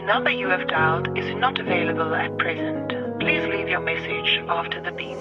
number you have dialed is not available at present. Please leave your message after the beep.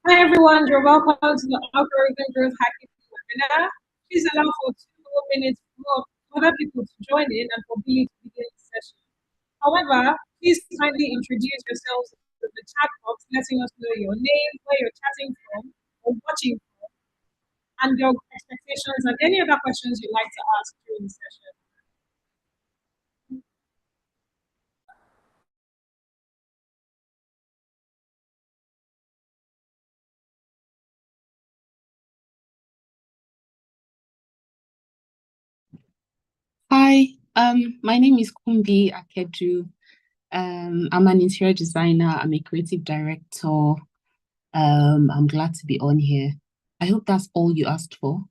Hi everyone, you're welcome to the Algorithm Growth Hacking webinar. Please allow for 2 minutes for other people to join in and for Billy to begin the session. However, please kindly introduce yourselves in the chat box, letting us know your name, where you're chatting from, or watching from, and your expectations and any other questions you'd like to ask during the session. Hi, my name is Kumbi Akeju. I'm an interior designer. I'm a creative director. I'm glad to be on here. I hope that's all you asked for.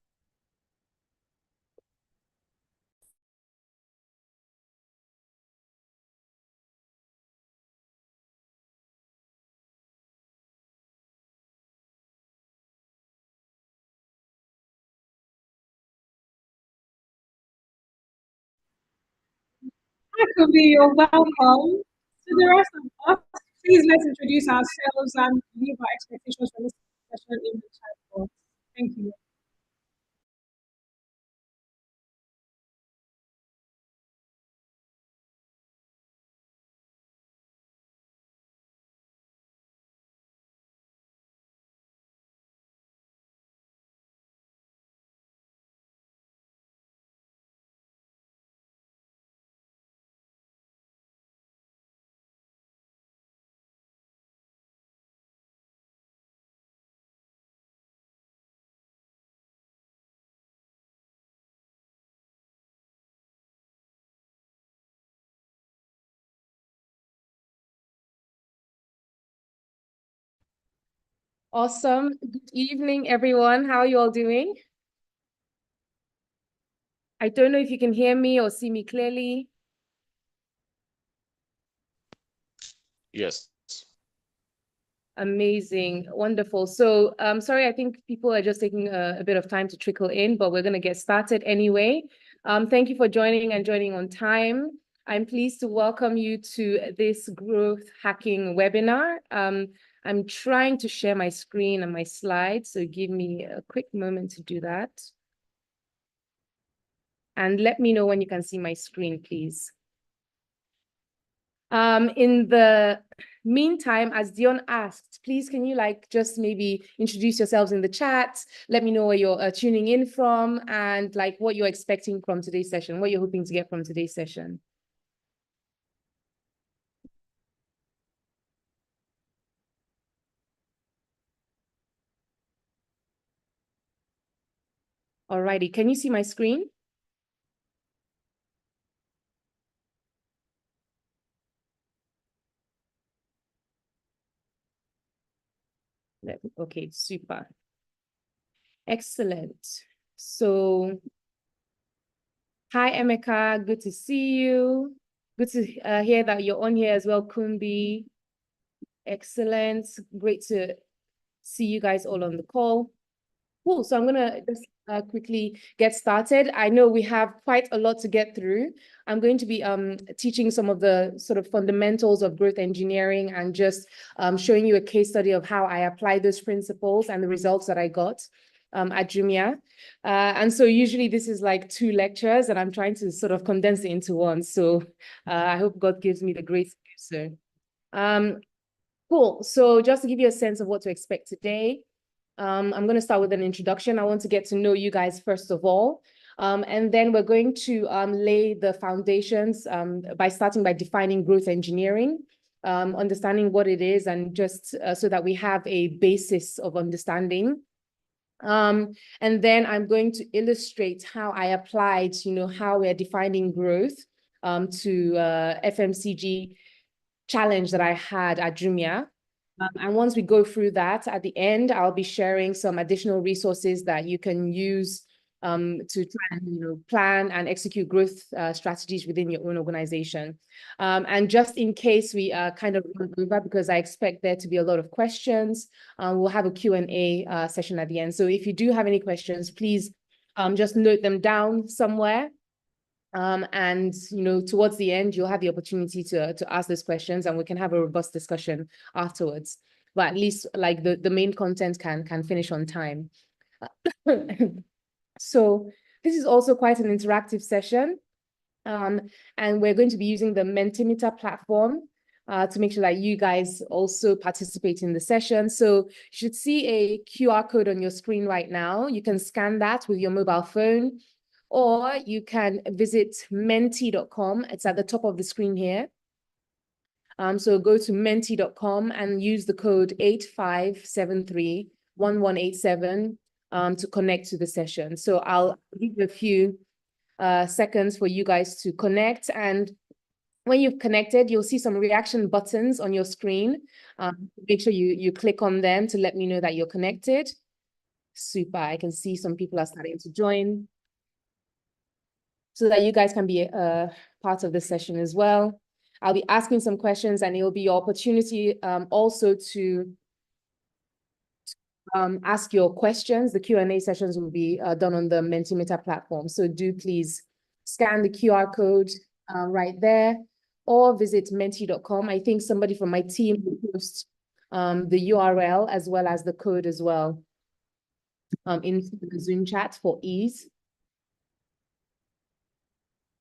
Hi, Kubi, you're welcome. To the rest of us, please let's introduce ourselves and leave our expectations for this session in the chat box. Thank you. Awesome. Good evening, everyone. How are you all doing? I don't know if you can hear me or see me clearly. Yes. Amazing. Wonderful. So sorry, I think people are just taking a bit of time to trickle in, but we're going to get started anyway. Thank you for joining and joining on time. I'm pleased to welcome you to this growth hacking webinar. I'm trying to share my screen and my slides, so give me a quick moment to do that. And let me know when you can see my screen, please. In the meantime, as Dion asked, please can you just maybe introduce yourselves in the chat, let me know where you're tuning in from and what you're expecting from today's session, what you're hoping to get from today's session. Alrighty, can you see my screen? Okay, super. Excellent. So, hi, Emeka, good to see you. Good to hear that you're on here as well, Kumbi. Excellent. Great to see you guys all on the call. Cool. So I'm going to just quickly get started. I know we have quite a lot to get through. I'm going to be teaching some of the sort of fundamentals of growth engineering and just showing you a case study of how I apply those principles and the results that I got at Jumia. And so usually this is like 2 lectures and I'm trying to sort of condense it into one. So I hope God gives me the grace to do so. Cool. So just to give you a sense of what to expect today, I'm going to start with an introduction. I want to get to know you guys first of all. And then we're going to lay the foundations by starting by defining growth engineering, understanding what it is, and just so that we have a basis of understanding. And then I'm going to illustrate how I applied, how we're defining growth to FMCG challenge that I had at Jumia. And once we go through that, at the end, I'll be sharing some additional resources that you can use to try and plan and execute growth strategies within your own organization. And just in case we kind of run over, because I expect there to be a lot of questions, we'll have a Q&A session at the end. So if you do have any questions, please just note them down somewhere. And towards the end, you'll have the opportunity to ask those questions and we can have a robust discussion afterwards. But at least the main content can finish on time. So this is also quite an interactive session. And we're going to be using the Mentimeter platform. to make sure that you guys also participate in the session. So you should see a QR code on your screen right now. You can scan that with your mobile phone, or you can visit menti.com. It's at the top of the screen here. So go to menti.com and use the code 85731187 to connect to the session. So I'll give a few seconds for you guys to connect, and when you've connected, you'll see some reaction buttons on your screen. Make sure you click on them to let me know that you're connected. Super, I can see some people are starting to join, so that you guys can be part of the session as well. I'll be asking some questions, and it'll be your opportunity also to ask your questions. The Q&A sessions will be done on the Mentimeter platform. So do please scan the QR code right there, or visit menti.com. I think somebody from my team will post the URL as well as the code as well in the Zoom chat for ease.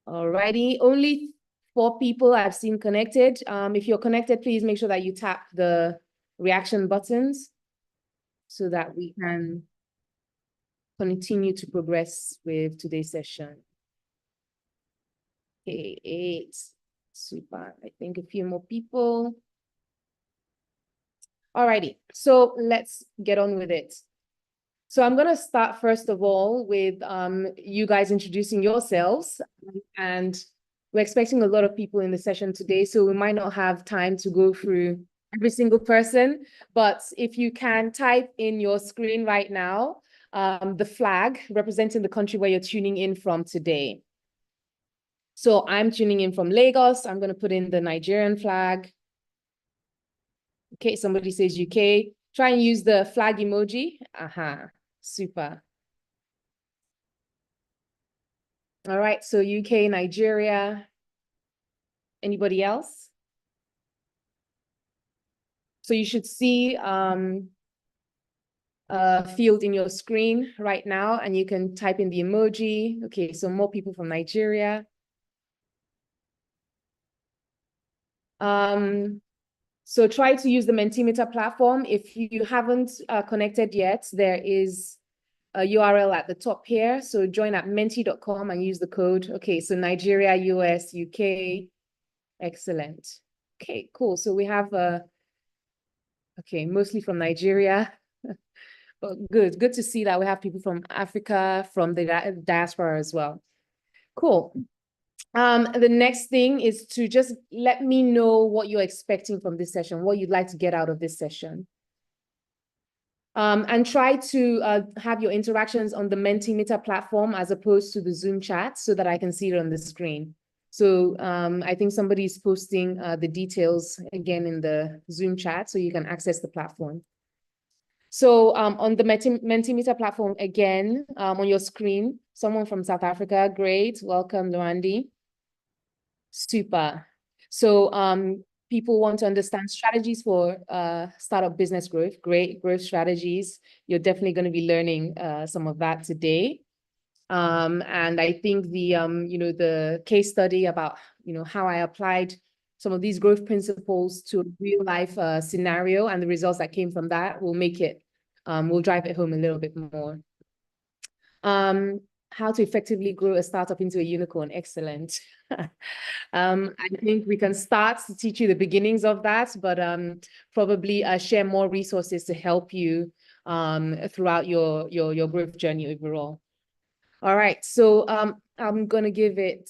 Alrighty, only 4 people I've seen connected. If you're connected, please make sure that you tap the reaction buttons so that we can continue to progress with today's session. Okay, 8. Super. I think a few more people. Alrighty, so let's get on with it. So I'm going to start first of all with you guys introducing yourselves, and we're expecting a lot of people in the session today, so we might not have time to go through every single person, but if you can type in your screen right now, the flag representing the country where you're tuning in from today. So I'm tuning in from Lagos. I'm going to put in the Nigerian flag. Okay, somebody says UK. Try and use the flag emoji. Aha, super. All right, so UK, Nigeria. Anybody else? So you should see a field in your screen right now, and you can type in the emoji. Okay, so more people from Nigeria. So try to use the Mentimeter platform. If you haven't connected yet, there is a URL at the top here. So join at menti.com and use the code. Okay, so Nigeria, US, UK. Excellent. Okay, cool. So we have, okay, mostly from Nigeria. But good to see that we have people from Africa, from the diaspora as well. Cool. The next thing is to just let me know what you're expecting from this session, what you'd like to get out of this session. And try to have your interactions on the Mentimeter platform as opposed to the Zoom chat so that I can see it on the screen. So I think somebody is posting the details again in the Zoom chat so you can access the platform. So on the Mentimeter platform, again, on your screen, someone from South Africa, great, welcome, Luandi. Super. So people want to understand strategies for startup business growth, great growth strategies. You're definitely going to be learning some of that today. And I think the, the case study about, how I applied some of these growth principles to a real life scenario and the results that came from that will make it, will drive it home a little bit more. How to effectively grow a startup into a unicorn. Excellent. I think we can start to teach you the beginnings of that, but probably share more resources to help you throughout your growth journey overall. All right, so I'm going to give it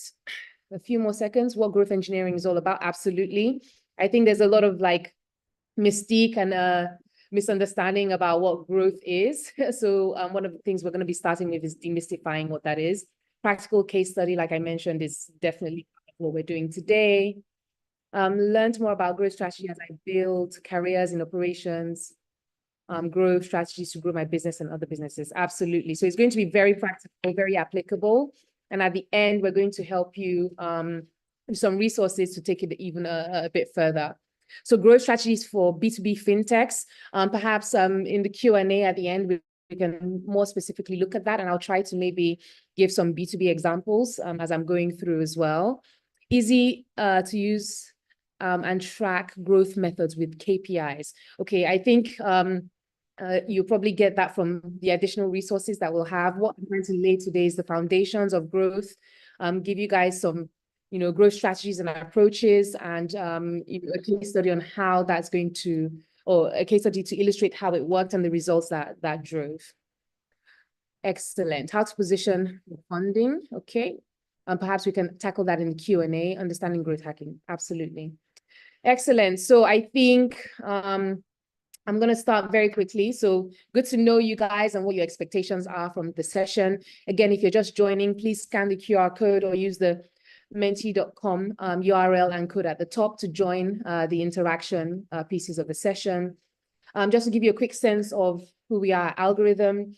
a few more seconds. What growth engineering is all about. Absolutely. I think there's a lot of mystique and misunderstanding about what growth is. So one of the things we're going to be starting with is demystifying what that is. Practical case study, like I mentioned, is definitely what we're doing today. Learned more about growth strategy as I build careers in operations, growth strategies to grow my business and other businesses. Absolutely. So it's going to be very practical, very applicable. And at the end, we're going to help you with some resources to take it even a bit further. So growth strategies for B2B fintechs, perhaps in the Q&A at the end, we can more specifically look at that. And I'll try to maybe give some B2B examples as I'm going through as well. Easy to use and track growth methods with KPIs. Okay, I think you probably get that from the additional resources that we'll have. What I'm going to lay today is the foundations of growth, give you guys some, growth strategies and approaches, and a case study on how that's going to, or a case study to illustrate how it worked and the results that drove. Excellent. How to position funding. Okay. Perhaps we can tackle that in the Q&A, understanding growth hacking. Absolutely. Excellent. So I think I'm going to start very quickly. So good to know you guys and what your expectations are from the session. Again, if you're just joining, please scan the QR code or use the menti.com URL and code at the top to join the interaction pieces of the session. Just to give you a quick sense of who we are, algorithm.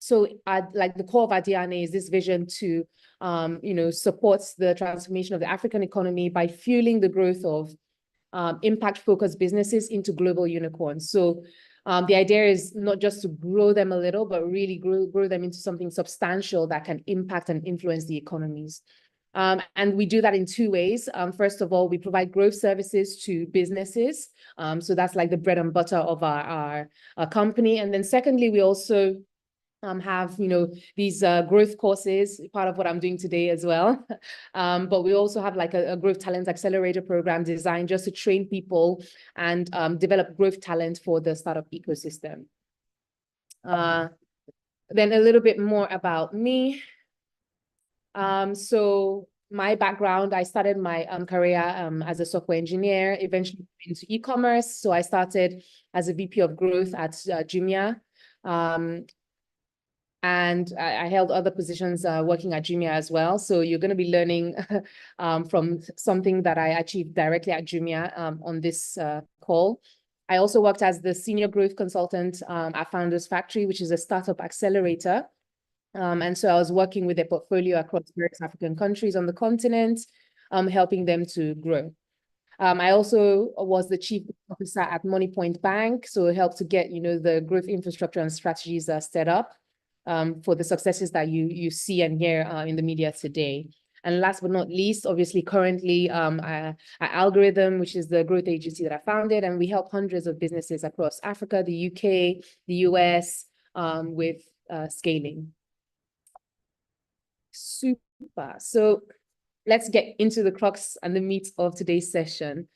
So like the core of our DNA is this vision to, support the transformation of the African economy by fueling the growth of impact-focused businesses into global unicorns. So the idea is not just to grow them a little, but really grow them into something substantial that can impact and influence the economies. And we do that in two ways. First of all, we provide growth services to businesses. So that's like the bread and butter of our company. And then secondly, we also have, these growth courses, part of what I'm doing today as well. But we also have like a growth talent accelerator program designed just to train people and develop growth talent for the startup ecosystem. Then a little bit more about me. So my background, I started my career as a software engineer, eventually into e-commerce. So I started as a VP of growth at Jumia. And I held other positions working at Jumia as well. So you're going to be learning from something that I achieved directly at Jumia on this call. I also worked as the senior growth consultant at Founders Factory, which is a startup accelerator. And so I was working with a portfolio across various African countries on the continent, helping them to grow. I also was the chief officer at Moneypoint Bank, so it helped to get, the growth infrastructure and strategies set up for the successes that you see and hear in the media today. And last but not least, obviously, currently at Algorithm, which is the growth agency that I founded, and we help hundreds of businesses across Africa, the UK, the US with scaling. Super. So let's get into the crux and the meat of today's session.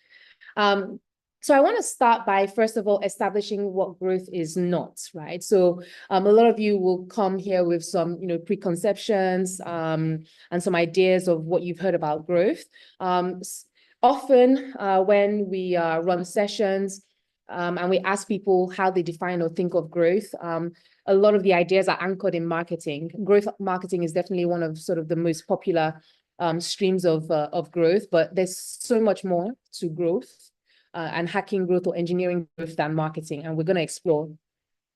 So I want to start by, first of all, establishing what growth is not, right? So a lot of you will come here with some, preconceptions and some ideas of what you've heard about growth. Often when we run sessions and we ask people how they define or think of growth, a lot of the ideas are anchored in marketing. Growth marketing is definitely one of sort of the most popular streams of growth, but there's so much more to growth and hacking growth or engineering growth than marketing. And we're going to explore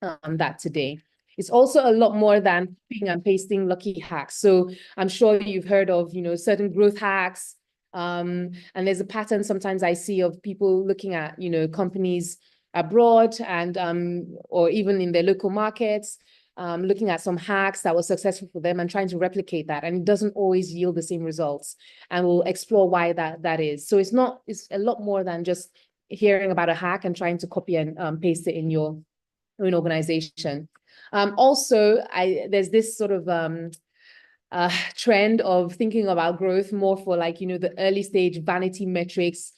that today. It's also a lot more than copying and pasting lucky hacks. So I'm sure you've heard of, certain growth hacks. And there's a pattern sometimes I see of people looking at, companies abroad and or even in their local markets, looking at some hacks that were successful for them and trying to replicate that. And it doesn't always yield the same results. And we'll explore why that is. So it's a lot more than just hearing about a hack and trying to copy and paste it in your own organization. Also, there's this sort of trend of thinking about growth more for like, the early stage vanity metrics,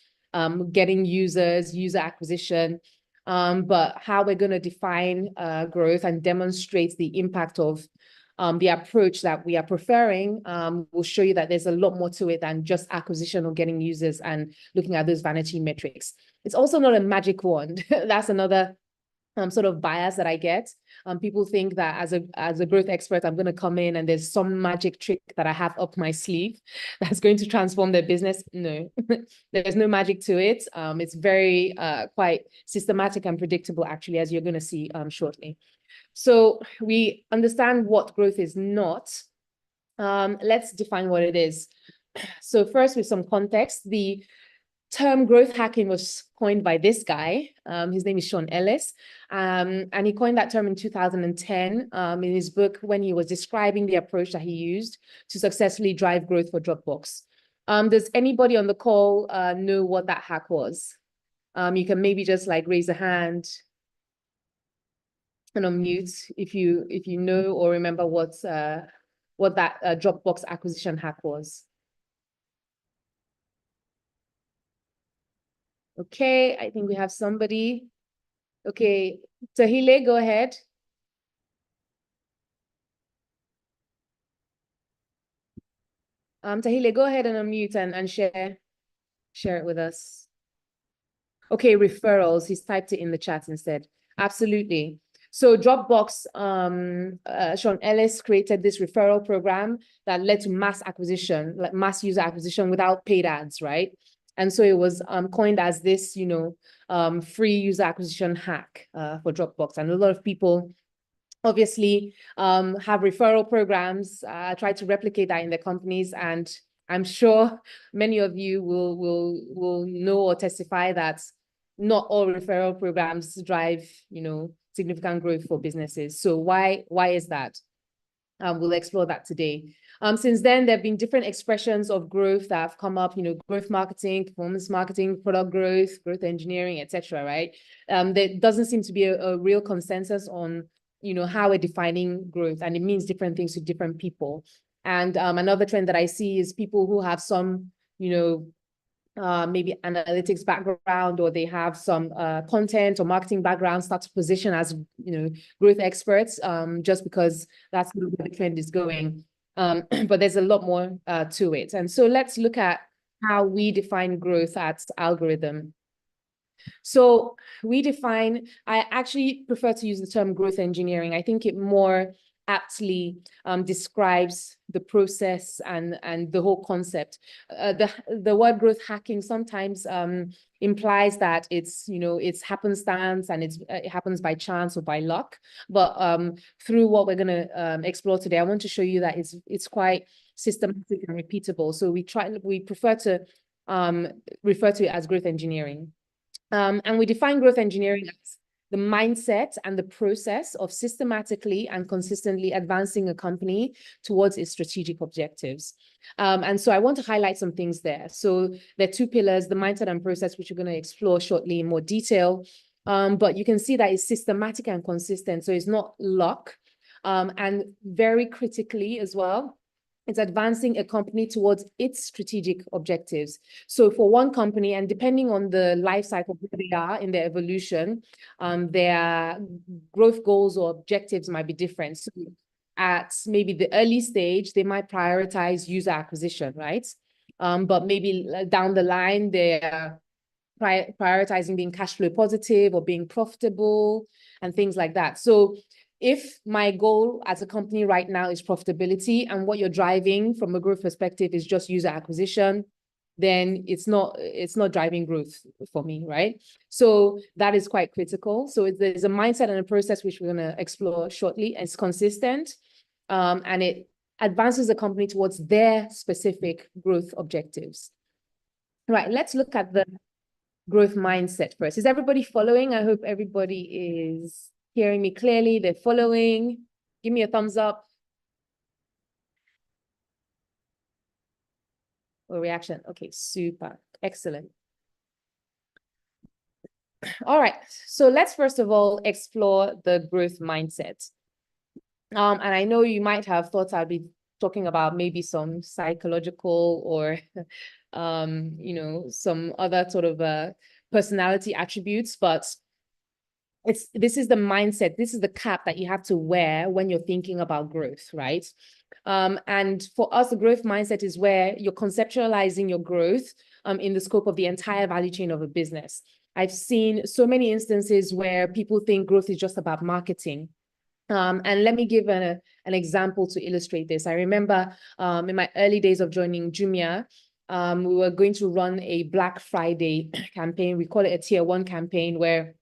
getting users, user acquisition. But how we're going to define growth and demonstrate the impact of the approach that we are preferring will show you that there's a lot more to it than just acquisition or getting users and looking at those vanity metrics. It's also not a magic wand. That's another sort of bias that I get. People think that as a growth expert, I'm going to come in and there's some magic trick that I have up my sleeve that's going to transform their business. No, there's no magic to it. It's very quite systematic and predictable, actually, as you're going to see shortly. So we understand what growth is not. Let's define what it is. So first, with some context, the term growth hacking was coined by this guy. His name is Sean Ellis. And he coined that term in 2010 in his book when he was describing the approach that he used to successfully drive growth for Dropbox. Does anybody on the call know what that hack was? You can maybe just like raise a hand and unmute if you know or remember what that Dropbox acquisition hack was. Okay, I think we have somebody. Okay, Tahile, go ahead. Tahile, go ahead and unmute and share it with us. Okay, referrals. He's typed it in the chat instead. Absolutely. So Dropbox, Sean Ellis created this referral program that led to mass acquisition, like mass user acquisition without paid ads, right? And so it was coined as this, free user acquisition hack for Dropbox. And a lot of people obviously have referral programs, try to replicate that in their companies. And I'm sure many of you will know or testify that not all referral programs drive, significant growth for businesses. So why is that? We'll explore that today. Since then, there have been different expressions of growth that have come up, growth marketing, performance marketing, product growth engineering, etc. right? There doesn't seem to be a real consensus on, how we're defining growth, and it means different things to different people. And another trend that I see is people who have some, maybe analytics background, or they have some content or marketing background, start to position as growth experts, just because that's where the trend is going. But there's a lot more to it. And so let's look at how we define growth at Algorithm. So I actually prefer to use the term growth engineering. I think it more aptly describes the process and the whole concept. The word growth hacking sometimes implies that it's happenstance and it happens by chance or by luck. But through what we're going to explore today, I want to show you that it's quite systematic and repeatable. So we prefer to refer to it as growth engineering. And we define growth engineering as the mindset and the process of systematically and consistently advancing a company towards its strategic objectives. And so I want to highlight some things there. So there are two pillars, the mindset and process, which we're going to explore shortly in more detail. But you can see that it's systematic and consistent. So it's not luck. And very critically as well, it's advancing a company towards its strategic objectives. So for one company, and depending on the life cycle where they are in their evolution, their growth goals or objectives might be different. So at maybe the early stage, they might prioritize user acquisition, right? But maybe down the line, they're prioritizing being cash flow positive or being profitable and things like that. So if my goal as a company right now is profitability, and what you're driving from a growth perspective is just user acquisition, then it's not driving growth for me, right? So that is quite critical. So there's a mindset and a process which we're going to explore shortly. It's consistent, and it advances the company towards their specific growth objectives. Right, let's look at the growth mindset first. Is everybody following? I hope everybody is hearing me clearly. They're following. Give me a thumbs up or reaction. Okay, super. Excellent. All right. So let's first of all explore the growth mindset. And I know you might have thought I'd be talking about maybe some psychological or some other sort of personality attributes, but this is the mindset, this is the cap that you have to wear when you're thinking about growth, right? And for us, the growth mindset is where you're conceptualizing your growth in the scope of the entire value chain of a business. I've seen so many instances where people think growth is just about marketing. And let me give an example to illustrate this. I remember in my early days of joining Jumia, we were going to run a Black Friday campaign. We call it a tier 1 campaign, where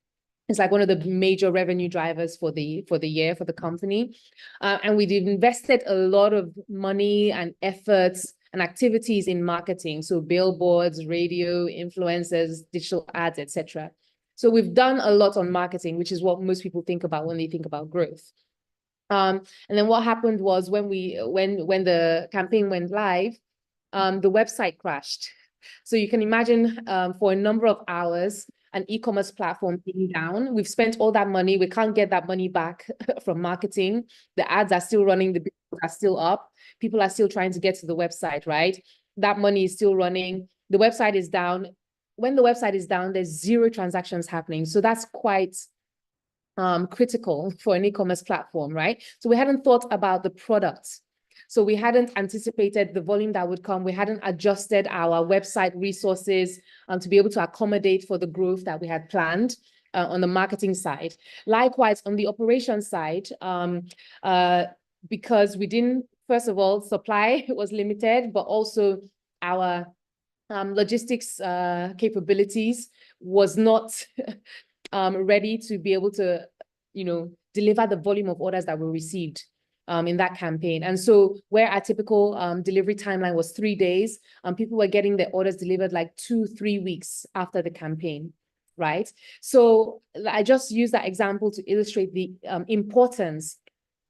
it's like one of the major revenue drivers for the year for the company. And we've invested a lot of money and efforts and activities in marketing. So billboards, radio, influencers, digital ads, etc. So we've done a lot on marketing, which is what most people think about when they think about growth. And then what happened was when the campaign went live, the website crashed. So you can imagine for a number of hours, an e-commerce platform being down. We've spent all that money. We can't get that money back from marketing. The ads are still running. The bills are still up. People are still trying to get to the website, right? That money is still running. The website is down. When the website is down, there's 0 transactions happening. So that's quite critical for an e-commerce platform, right? So we hadn't thought about the products. So we hadn't anticipated the volume that would come. We hadn't adjusted our website resources to be able to accommodate for the growth that we had planned on the marketing side. Likewise, on the operations side, because we didn't, first of all, supply was limited, but also our logistics capabilities was not ready to be able to, deliver the volume of orders that were received in that campaign. And so where our typical delivery timeline was 3 days, people were getting their orders delivered like 2-3 weeks after the campaign, right? So I just use that example to illustrate the importance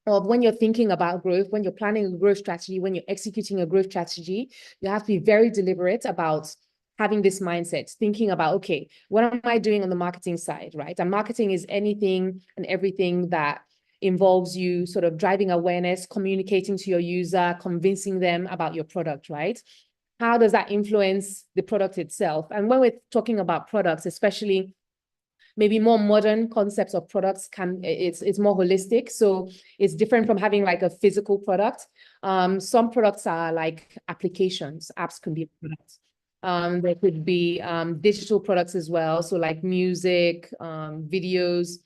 of when you're thinking about growth, when you're planning a growth strategy, when you're executing a growth strategy, you have to be very deliberate about having this mindset, thinking about, okay, what am I doing on the marketing side, right? And marketing is anything and everything that involves you sort of driving awareness, communicating to your user, convincing them about your product, right? How does that influence the product itself? And when we're talking about products, especially maybe more modern concepts of products, it's more holistic. So it's different from having like a physical product. Some products are like applications. Apps can be products. There could be digital products as well. So like music, videos.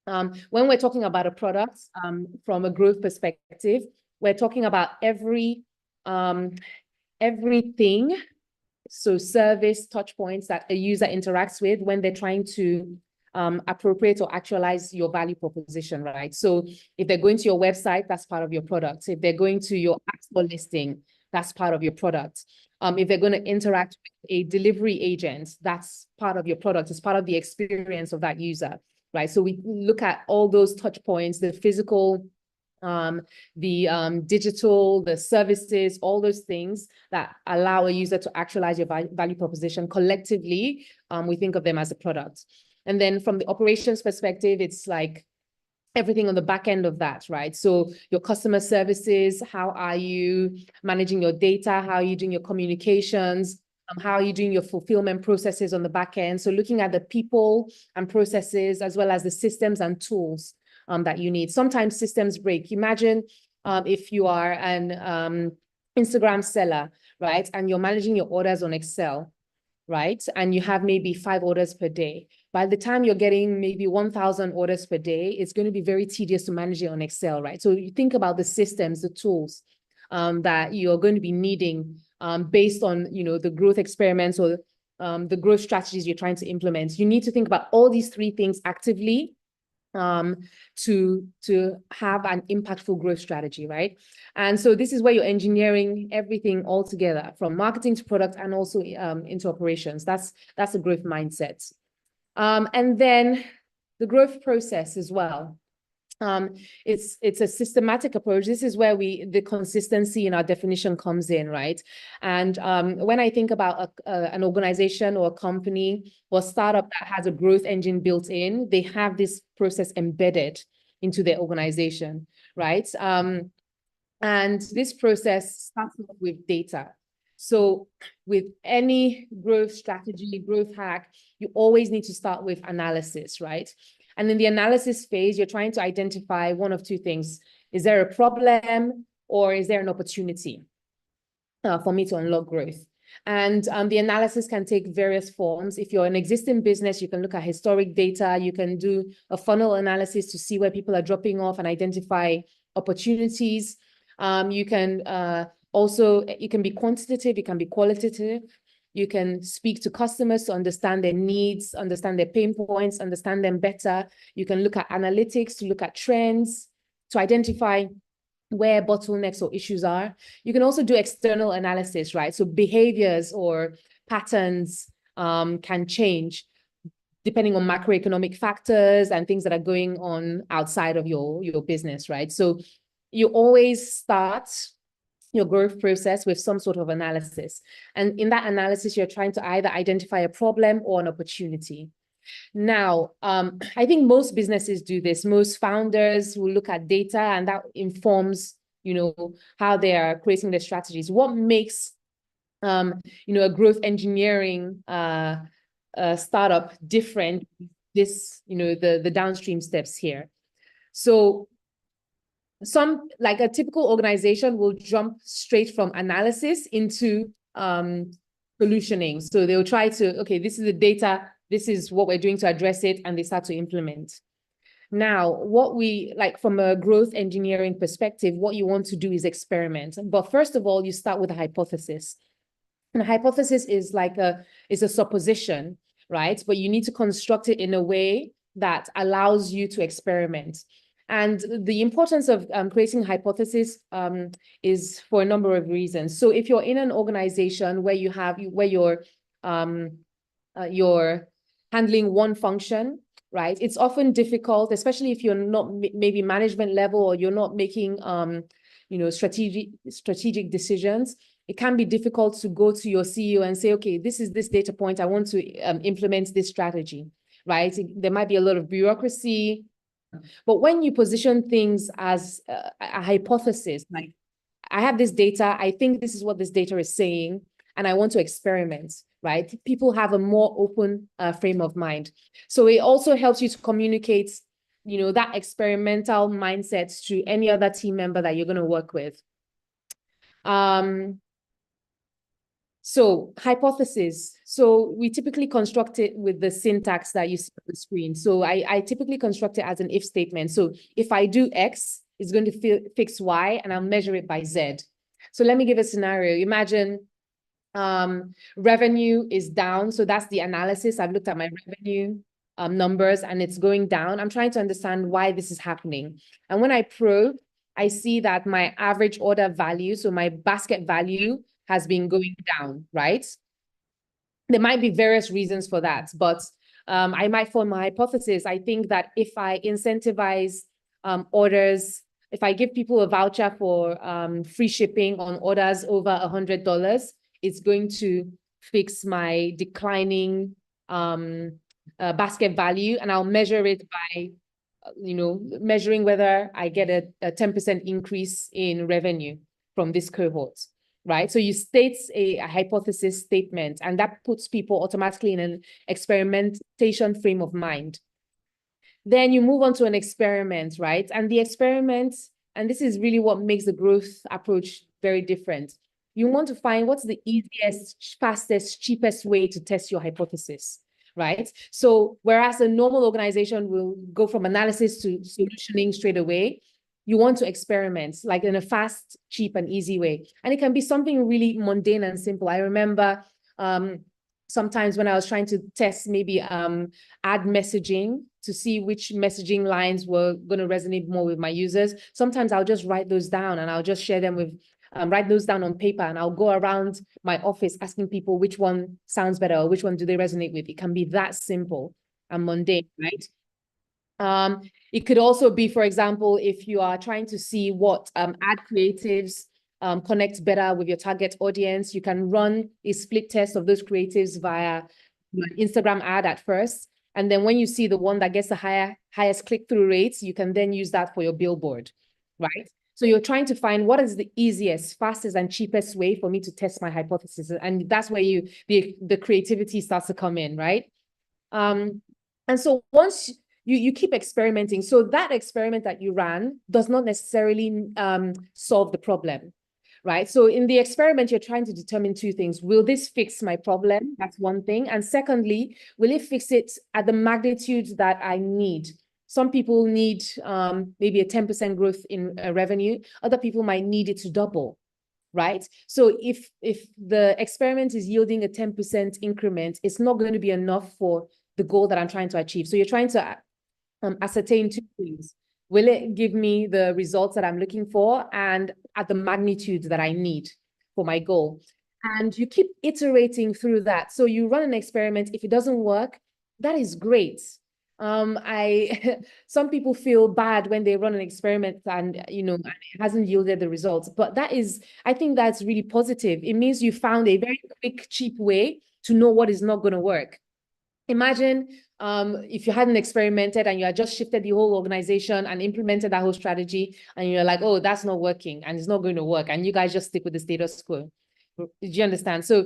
When we're talking about a product from a growth perspective, we're talking about everything, so service touch points that a user interacts with when they're trying to appropriate or actualize your value proposition, right? So if they're going to your website, that's part of your product. If they're going to your app store listing, that's part of your product. If they're going to interact with a delivery agent, that's part of your product. It's part of the experience of that user, right? So we look at all those touch points, the physical, the digital, the services, all those things that allow a user to actualize your value proposition collectively. We think of them as a product. And then from the operations perspective, it's like everything on the back end of that, right? So your customer services, how are you managing your data? How are you doing your communications? How are you doing your fulfillment processes on the back end? So looking at the people and processes, as well as the systems and tools that you need. Sometimes systems break. Imagine if you are an Instagram seller, right? And you're managing your orders on Excel, right? And you have maybe 5 orders per day. By the time you're getting maybe 1,000 orders per day, it's going to be very tedious to manage it on Excel, right? So you think about the systems, the tools that you're going to be needing based on, the growth experiments or the growth strategies you're trying to implement. You need to think about all these 3 things actively to have an impactful growth strategy, right? And so this is where you're engineering everything all together, from marketing to product and also into operations. That's a growth mindset. And then the growth process as well. It's a systematic approach. This is where the consistency in our definition comes in, right? And when I think about an organization or a company or startup that has a growth engine built in, they have this process embedded into their organization, right? And this process starts off with data. So with any growth strategy, growth hack, you always need to start with analysis, right? And in the analysis phase, you're trying to identify one of 2 things. Is there a problem or is there an opportunity for me to unlock growth? And the analysis can take various forms. If you're an existing business, you can look at historic data. You can do a funnel analysis to see where people are dropping off and identify opportunities. You can also, it can be quantitative, it can be qualitative. You can speak to customers to understand their needs, understand their pain points, understand them better. You can look at analytics to look at trends, to identify where bottlenecks or issues are. You can also do external analysis, right? So behaviors or patterns can change depending on macroeconomic factors and things that are going on outside of your business, right? So you always start your growth process with some sort of analysis. And in that analysis, you're trying to either identify a problem or an opportunity. Now, I think most businesses do this. Most founders will look at data, and that informs, how they are creating their strategies. What makes, a growth engineering startup different? This, the downstream steps here. So like a typical organization will jump straight from analysis into solutioning. So they'll try to, okay, this is the data, this is what we're doing to address it, and they start to implement. Now, what we like from a growth engineering perspective, what you want to do is experiment. But first of all, you start with a hypothesis. And a hypothesis is like a supposition, right? But you need to construct it in a way that allows you to experiment. And the importance of creating hypothesis is for a number of reasons. So if you're in an organization where you're handling one function, right? It's often difficult, especially if you're not maybe management level, or you're not making strategic decisions. It can be difficult to go to your CEO and say, okay, this is this data point, I want to implement this strategy, right? There might be a lot of bureaucracy. But when you position things as a hypothesis, like I have this data, I think this is what this data is saying, and I want to experiment, right? People have a more open frame of mind. So it also helps you to communicate, that experimental mindset to any other team member that you're going to work with. So hypothesis. So we typically construct it with the syntax that you see on the screen. So I typically construct it as an if statement. So if I do X, it's going to fix Y, and I'll measure it by Z. So let me give a scenario. Imagine revenue is down. So that's the analysis. I've looked at my revenue numbers, and it's going down. I'm trying to understand why this is happening. And when I probe, I see that my average order value, so my basket value, has been going down, right? There might be various reasons for that, but I might form a hypothesis. I think that if I incentivize orders, if I give people a voucher for free shipping on orders over $100, it's going to fix my declining basket value, and I'll measure it by, measuring whether I get a 10% increase in revenue from this cohort. Right? So you state a hypothesis statement, and that puts people automatically in an experimentation frame of mind. Then you move on to an experiment, right? And the experiment, and this is really what makes the growth approach very different. You want to find what's the easiest, fastest, cheapest way to test your hypothesis, right? So whereas a normal organization will go from analysis to solutioning straight away, you want to experiment like in a fast, cheap, and easy way. And it can be something really mundane and simple. I remember sometimes when I was trying to test maybe ad messaging to see which messaging lines were going to resonate more with my users. Sometimes I'll just write those down, and I'll just share them with, write those down on paper, and I'll go around my office asking people which one sounds better or which one do they resonate with. It can be that simple and mundane, right? It could also be, for example, if you are trying to see what ad creatives connect better with your target audience, you can run a split test of those creatives via an Instagram ad at first. And then when you see the one that gets the highest click-through rates, you can then use that for your billboard, right? So you're trying to find what is the easiest, fastest, and cheapest way for me to test my hypothesis. And that's where the creativity starts to come in, right? And so once you keep experimenting. So that experiment that you ran does not necessarily solve the problem, right? So in the experiment, you're trying to determine two things. Will this fix my problem? That's one thing. And secondly, will it fix it at the magnitude that I need? Some people need maybe a 10% growth in revenue. Other people might need it to double, right? So if the experiment is yielding a 10% increment, it's not going to be enough for the goal that I'm trying to achieve. So you're trying to ascertain two things. Will it give me the results that I'm looking for and at the magnitude that I need for my goal? And you keep iterating through that. So you run an experiment. If it doesn't work, that is great. some people feel bad when they run an experiment and, you know, and it hasn't yielded the results, but I think that's really positive. It means you found a very quick, cheap way to know what is not going to work. Imagine if you hadn't experimented and you had just shifted the whole organization and implemented that whole strategy, and you're like, oh, that's not working and it's not going to work, and you guys just stick with the status quo. Did you understand? So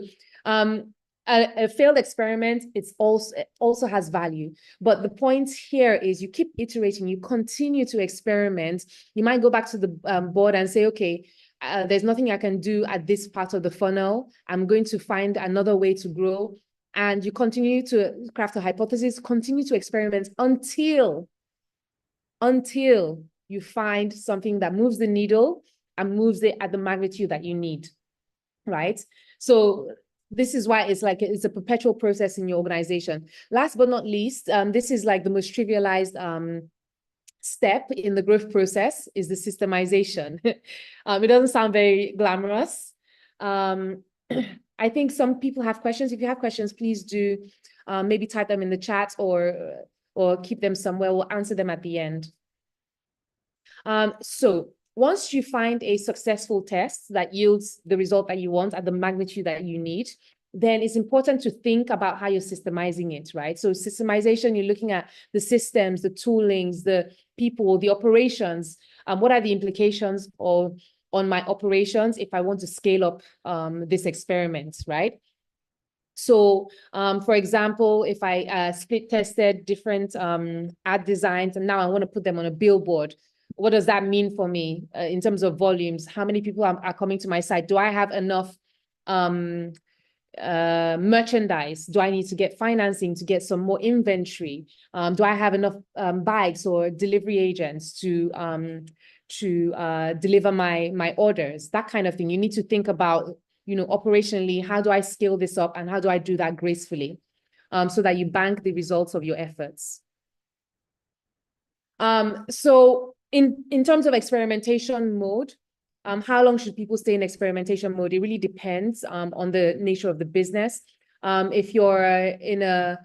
a failed experiment, also has value. But the point here is you keep iterating, you continue to experiment. You might go back to the board and say, okay, there's nothing I can do at this part of the funnel. I'm going to find another way to grow. And you continue to craft a hypothesis, continue to experiment until you find something that moves the needle and moves it at the magnitude that you need, right? So this is why it's a perpetual process in your organization. Last but not least, this is like the most trivialized step in the growth process is the systemization. It doesn't sound very glamorous. I think some people have questions. If you have questions, please do maybe type them in the chat or keep them somewhere. We'll answer them at the end. So once you find a successful test that yields the result that you want at the magnitude that you need, then it's important to think about how you're systemizing it, right? So systemization, you're looking at the systems, the toolings, the people, the operations. What are the implications on my operations if I want to scale up this experiment, right? So, for example, if I split tested different ad designs and now I want to put them on a billboard, what does that mean for me in terms of volumes? How many people are coming to my site? Do I have enough merchandise? Do I need to get financing to get some more inventory? Do I have enough bikes or delivery agents to deliver my orders? That kind of thing. You need to think about, you know, operationally, how do I scale this up and how do I do that gracefully so that you bank the results of your efforts. So in terms of experimentation mode, how long should people stay in experimentation mode? It really depends on the nature of the business. If you're in a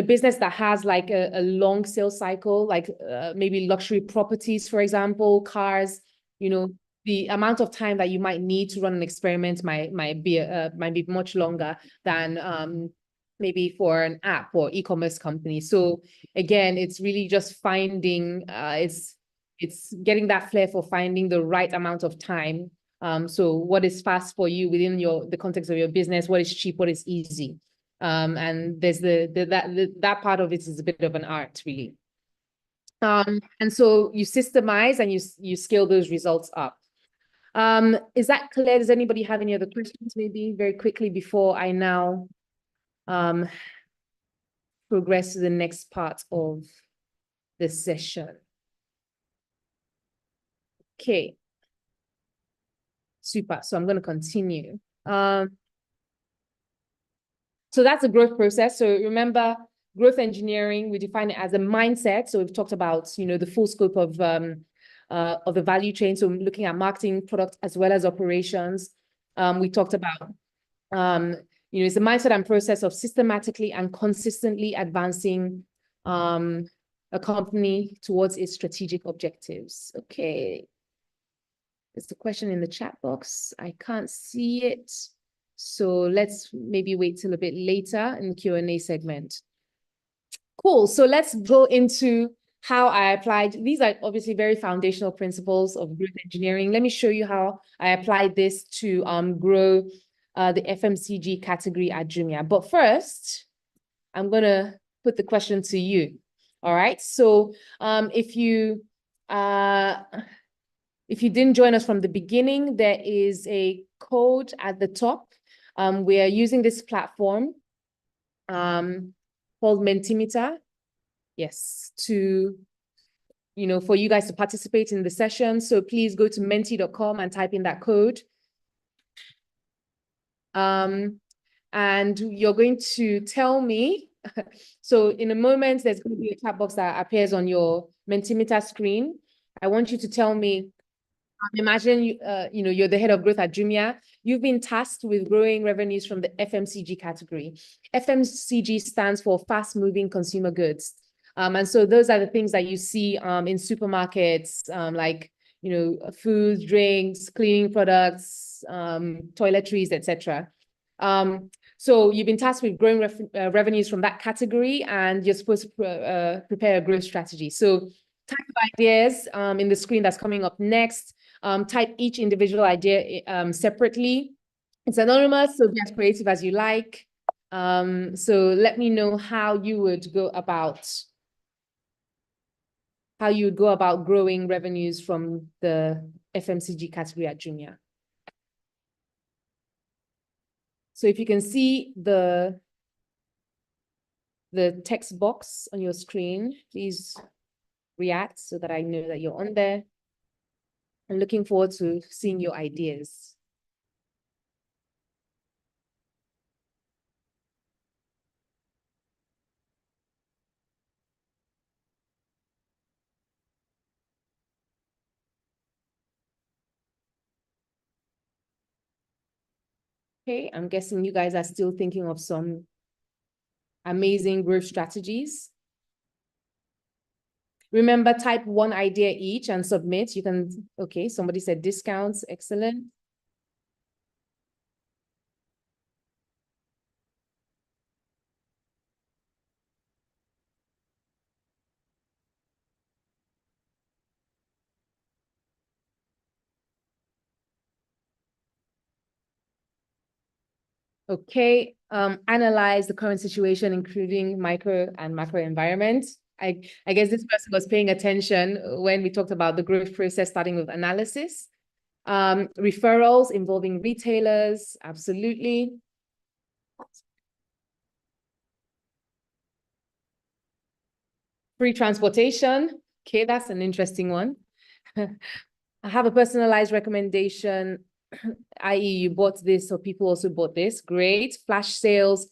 business that has like a long sales cycle, like maybe luxury properties, for example, cars, you know, the amount of time that you might need to run an experiment might be much longer than maybe for an app or e-commerce company. So again, it's really just finding, it's getting that flair for finding the right amount of time. So what is fast for you within the context of your business? What is cheap? What is easy? And there's that part of it is a bit of an art, really. And so you systemize and you scale those results up. Is that clear? Does anybody have any other questions, maybe very quickly before I now progress to the next part of the session? Okay. Super. So I'm going to continue. So that's a growth process. So remember, growth engineering, we define it as a mindset. So we've talked about, you know, the full scope of the value chain. So looking at marketing, product, as well as operations. We talked about, you know, it's a mindset and process of systematically and consistently advancing a company towards its strategic objectives. Okay. There's a question in the chat box. I can't see it. So let's maybe wait till a bit later in the Q&A segment. Cool. So let's go into how I applied. These are obviously very foundational principles of growth engineering. Let me show you how I applied this to grow the FMCG category at Jumia. But first, I'm going to put the question to you. All right. So if you didn't join us from the beginning, there is a code at the top. We are using this platform called Mentimeter. Yes, to, you know, for you guys to participate in the session. So please go to menti.com and type in that code. And you're going to tell me, so in a moment, there's going to be a chat box that appears on your Mentimeter screen. I want you to tell me Imagine you're the head of growth at Jumia. You've been tasked with growing revenues from the FMCG category. FMCG stands for fast-moving consumer goods. And so those are the things that you see in supermarkets, like food, drinks, cleaning products, toiletries, etc. So you've been tasked with growing revenues from that category, and you're supposed to prepare a growth strategy. So type of ideas in the screen that's coming up next. Type each individual idea separately. It's anonymous, so be as creative as you like. So let me know how you would go about growing revenues from the FMCG category at Jumia. So if you can see the text box on your screen, please react so that I know that you're on there. I'm looking forward to seeing your ideas. Okay, I'm guessing you guys are still thinking of some amazing growth strategies. Remember, type one idea each and submit. You can, okay, somebody said discounts, excellent. Okay, analyze the current situation, including micro and macro environment. I guess this person was paying attention when we talked about the growth process, starting with analysis. Referrals involving retailers, absolutely. Free transportation, okay, that's an interesting one. I have a personalized recommendation, i.e. you bought this or people also bought this, great. Flash sales,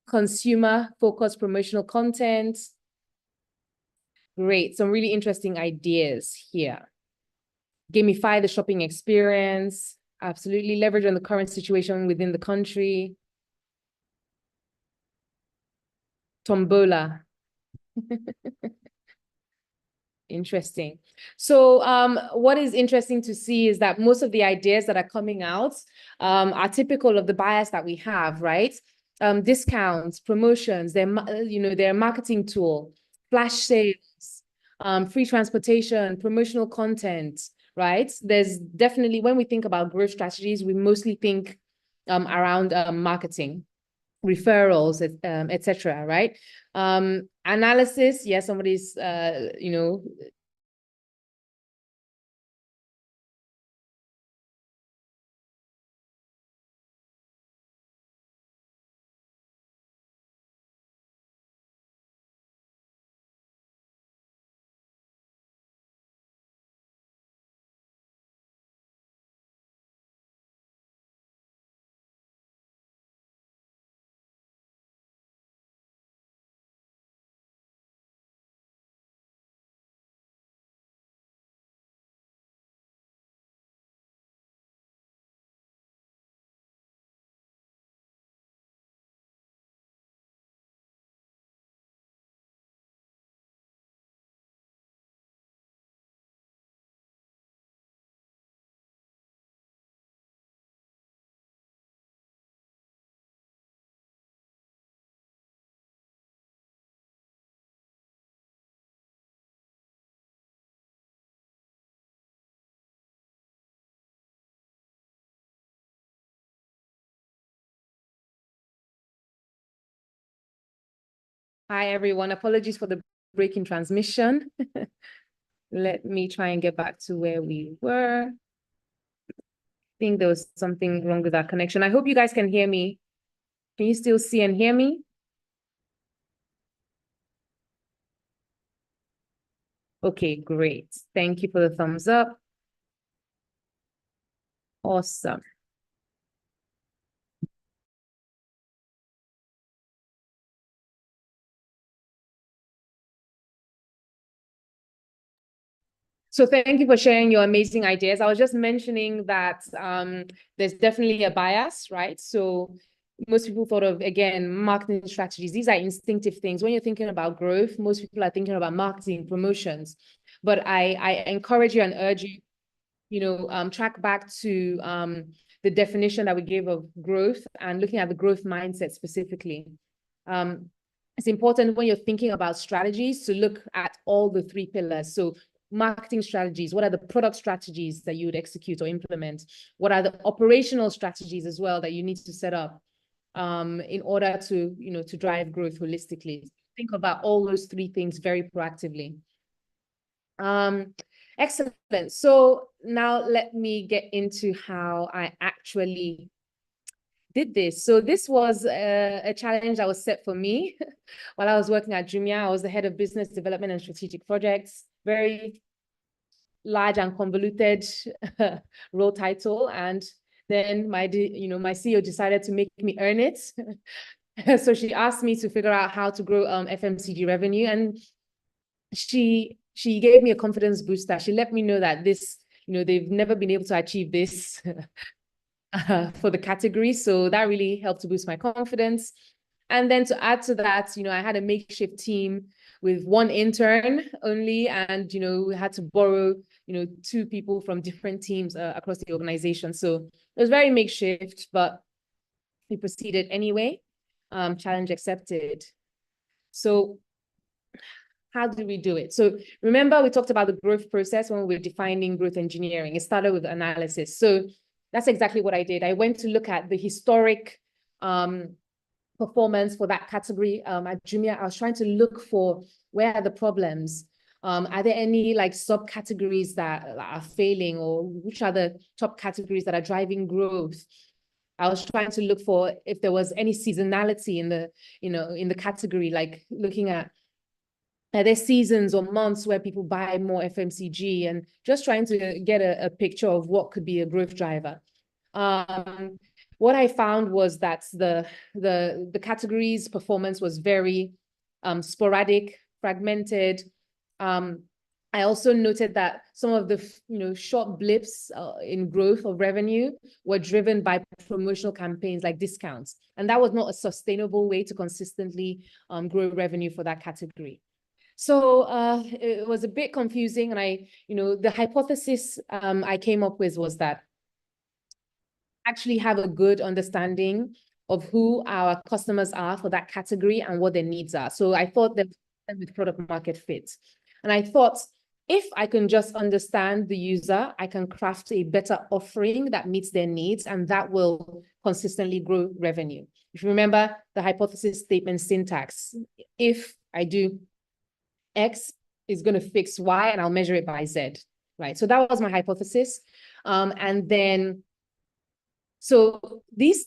consumer-focused promotional content, great. Some really interesting ideas here. Gamify the shopping experience, absolutely. Leverage on the current situation within the country. Tombola. Interesting. So what is interesting to see is that most of the ideas that are coming out are typical of the bias that we have, right? Discounts, promotions, they're a marketing tool, flash sales, free transportation, promotional content, right? There's definitely, when we think about growth strategies, we mostly think around marketing, referrals, etc. Right? Analysis, yes, somebody's, hi, everyone. Apologies for the break in transmission. Let me try and get back to where we were. I think there was something wrong with our connection. I hope you guys can hear me. Can you still see and hear me? Okay, great. Thank you for the thumbs up. Awesome. So thank you for sharing your amazing ideas. I was just mentioning that there's definitely a bias, right? So most people thought of, again, marketing strategies. These are instinctive things. When you're thinking about growth, most people are thinking about marketing, promotions. But I encourage you and urge you, track back to the definition that we gave of growth and looking at the growth mindset specifically. It's important when you're thinking about strategies to look at all the three pillars. So marketing strategies, what are the product strategies that you would execute or implement? What are the operational strategies as well that you need to set up in order to, to drive growth holistically? Think about all those three things very proactively. Excellent. So now let me get into how I actually did this. So this was a challenge that was set for me while I was working at Jumia. I was the head of business development and strategic projects, very large and convoluted role title. And then my CEO decided to make me earn it. So she asked me to figure out how to grow FMCG revenue. And she gave me a confidence booster. She let me know that this, they've never been able to achieve this for the category. So that really helped to boost my confidence. And then to add to that, I had a makeshift team with one intern only, and, we had to borrow, 2 people from different teams across the organization. So it was very makeshift, but we proceeded anyway. Challenge accepted. So how do we do it? So remember, we talked about the growth process when we were defining growth engineering. It started with analysis. So that's exactly what I did. I went to look at the historic performance for that category at Jumia. I was trying to look for where are the problems. Are there any subcategories that are failing, or which are the top categories that are driving growth? I was trying to look for if there was any seasonality in the, in the category, like looking at are there seasons or months where people buy more FMCG, and just trying to get a picture of what could be a growth driver. What I found was that the category's performance was very sporadic, fragmented. I also noted that some of the short blips in growth of revenue were driven by promotional campaigns like discounts, and that was not a sustainable way to consistently grow revenue for that category. So it was a bit confusing, and the hypothesis I came up with was that actually have a good understanding of who our customers are for that category and what their needs are. So I thought that with product market fit, and I thought if I can just understand the user, I can craft a better offering that meets their needs, and that will consistently grow revenue. If you remember the hypothesis statement syntax, if I do X is going to fix Y and I'll measure it by Z, right? So that was my hypothesis. And then, so these,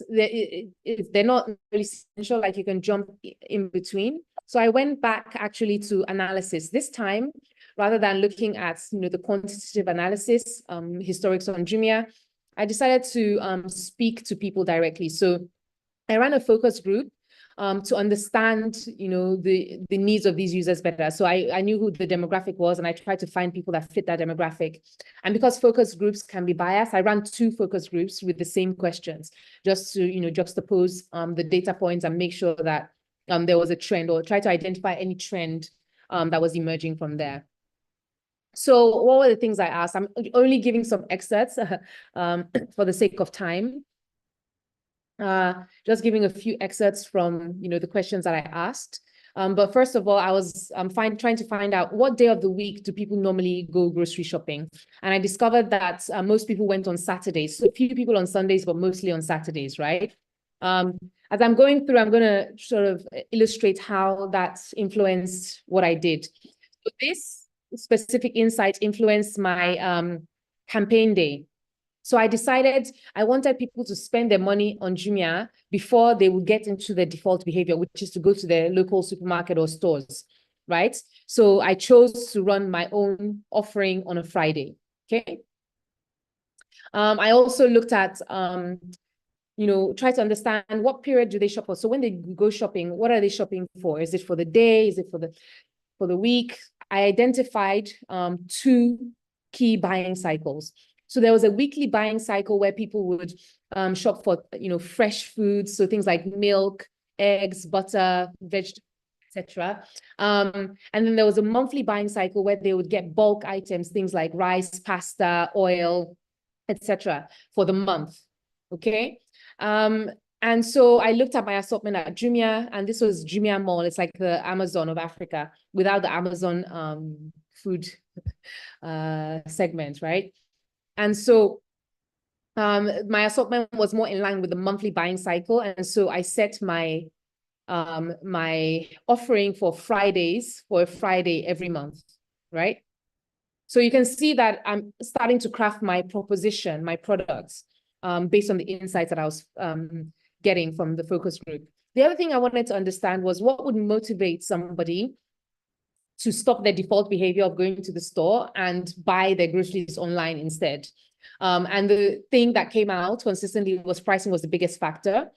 they're not really essential, like you can jump in between. So I went back actually to analysis this time, rather than looking at, the quantitative analysis, historics on Jumia. I decided to speak to people directly. So I ran a focus group to understand, the needs of these users better. So I knew who the demographic was, and I tried to find people that fit that demographic. And because focus groups can be biased, I ran 2 focus groups with the same questions, just to, juxtapose the data points and make sure that there was a trend, or try to identify any trend that was emerging from there. So what were the things I asked? I'm only giving some excerpts for the sake of time. Just giving a few excerpts from, the questions that I asked. But first of all, I was trying to find out what day of the week do people normally go grocery shopping. And I discovered that most people went on Saturdays. So a few people on Sundays, but mostly on Saturdays, right? As I'm going through, I'm going to sort of illustrate how that influenced what I did. So this specific insight influenced my campaign day. So I decided I wanted people to spend their money on Jumia before they would get into their default behavior, which is to go to their local supermarket or stores, right? So I chose to run my own offering on a Friday, okay? I also looked at, try to understand what period do they shop for. So when they go shopping, what are they shopping for? Is it for the day? Is it for the week? I identified two key buying cycles. So there was a weekly buying cycle where people would shop for, fresh foods, so things like milk, eggs, butter, vegetables, etc. And then there was a monthly buying cycle where they would get bulk items, things like rice, pasta, oil, etc. for the month. Okay. And so I looked at my assortment at Jumia, and this was Jumia Mall. It's like the Amazon of Africa without the Amazon food segment, right? And so my assortment was more in line with the monthly buying cycle. And so I set my my offering for Fridays for a Friday every month, right? So you can see that I'm starting to craft my proposition, my products, based on the insights that I was getting from the focus group. The other thing I wanted to understand was what would motivate somebody to stop their default behavior of going to the store and buy their groceries online instead. And the thing that came out consistently was pricing was the biggest factor.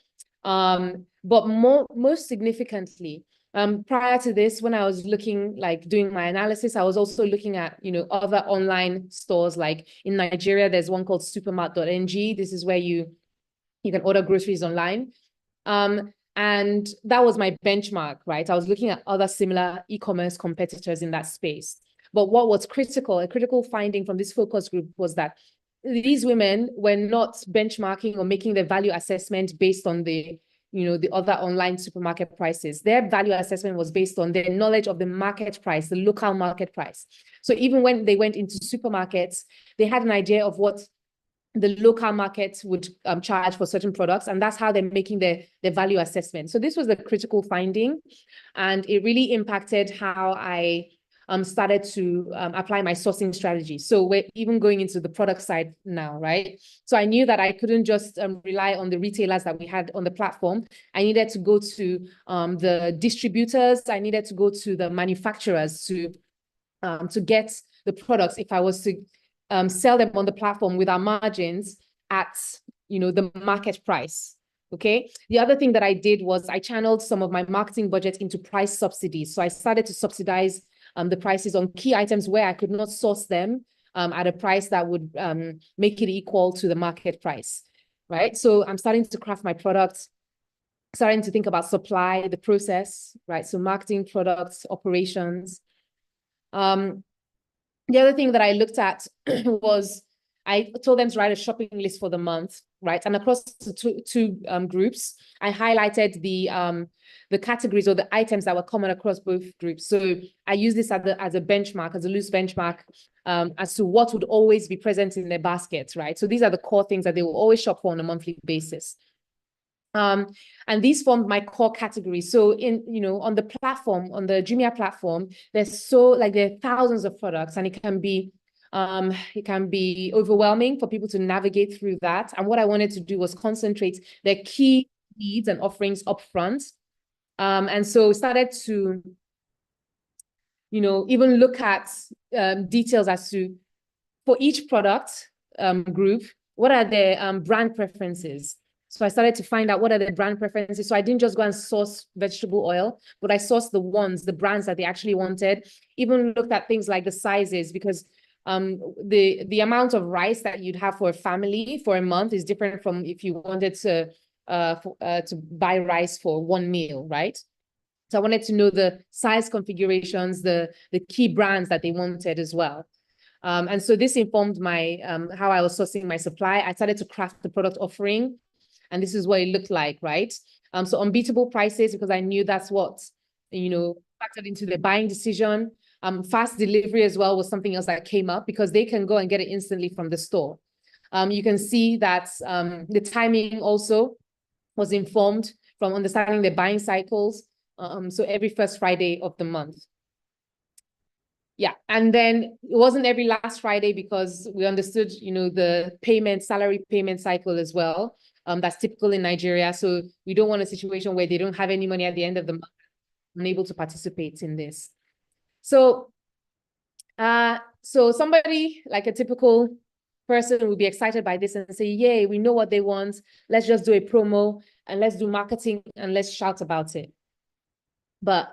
But most significantly, prior to this, when I was looking, like doing my analysis, I was also looking at, other online stores. Like in Nigeria, there's one called supermart.ng. This is where you can order groceries online. And that was my benchmark, right? I was looking at other similar e-commerce competitors in that space. But what was critical, a critical finding from this focus group was that these women were not benchmarking or making their value assessment based on the other online supermarket prices. Their value assessment was based on their knowledge of the market price, the local market price. So even when they went into supermarkets, they had an idea of what the local markets would charge for certain products, and that's how they're making their value assessment. So this was a critical finding, and it really impacted how I started to apply my sourcing strategy. So we're even going into the product side now, right? So I knew that I couldn't just rely on the retailers that we had on the platform. I needed to go to the distributors. I needed to go to the manufacturers to get the products if I was to sell them on the platform with our margins at, the market price. Okay. The other thing that I did was I channeled some of my marketing budget into price subsidies. So I started to subsidize the prices on key items where I could not source them at a price that would make it equal to the market price, right? So I'm starting to craft my products, starting to think about supply, the process, right? So marketing, products, operations. The other thing that I looked at was I told them to write a shopping list for the month, right? And across the two groups, I highlighted the categories or the items that were common across both groups. So I use this as a benchmark, as a loose benchmark, as to what would always be present in their baskets, right? So these are the core things that they will always shop for on a monthly basis. And these formed my core categories. So on the platform, on the Jumia platform, there are thousands of products, and it can be overwhelming for people to navigate through that. And what I wanted to do was concentrate their key needs and offerings up front. And so we started to, even look at details as to, for each product group, what are their brand preferences? So I started to find out what are their brand preferences. So I didn't just go and source vegetable oil, but I sourced the brands that they actually wanted. Even looked at things like the sizes, because the amount of rice that you'd have for a family for a month is different from if you wanted to buy rice for one meal, right? So I wanted to know the size configurations, the key brands that they wanted as well. And so this informed my how I was sourcing my supply. I started to craft the product offering, and this is what it looked like, right? So unbeatable prices, because I knew that's what, factored into the buying decision. Fast delivery as well was something else that came up, because they can go and get it instantly from the store. You can see that the timing also was informed from understanding their buying cycles. So every first Friday of the month. Yeah, and then it wasn't every last Friday, because we understood, the salary payment cycle as well. That's typical in Nigeria. So we don't want a situation where they don't have any money at the end of the month, unable to participate in this. So, so somebody like a typical person would be excited by this and say, yay, we know what they want. Let's just do a promo and let's do marketing and let's shout about it. But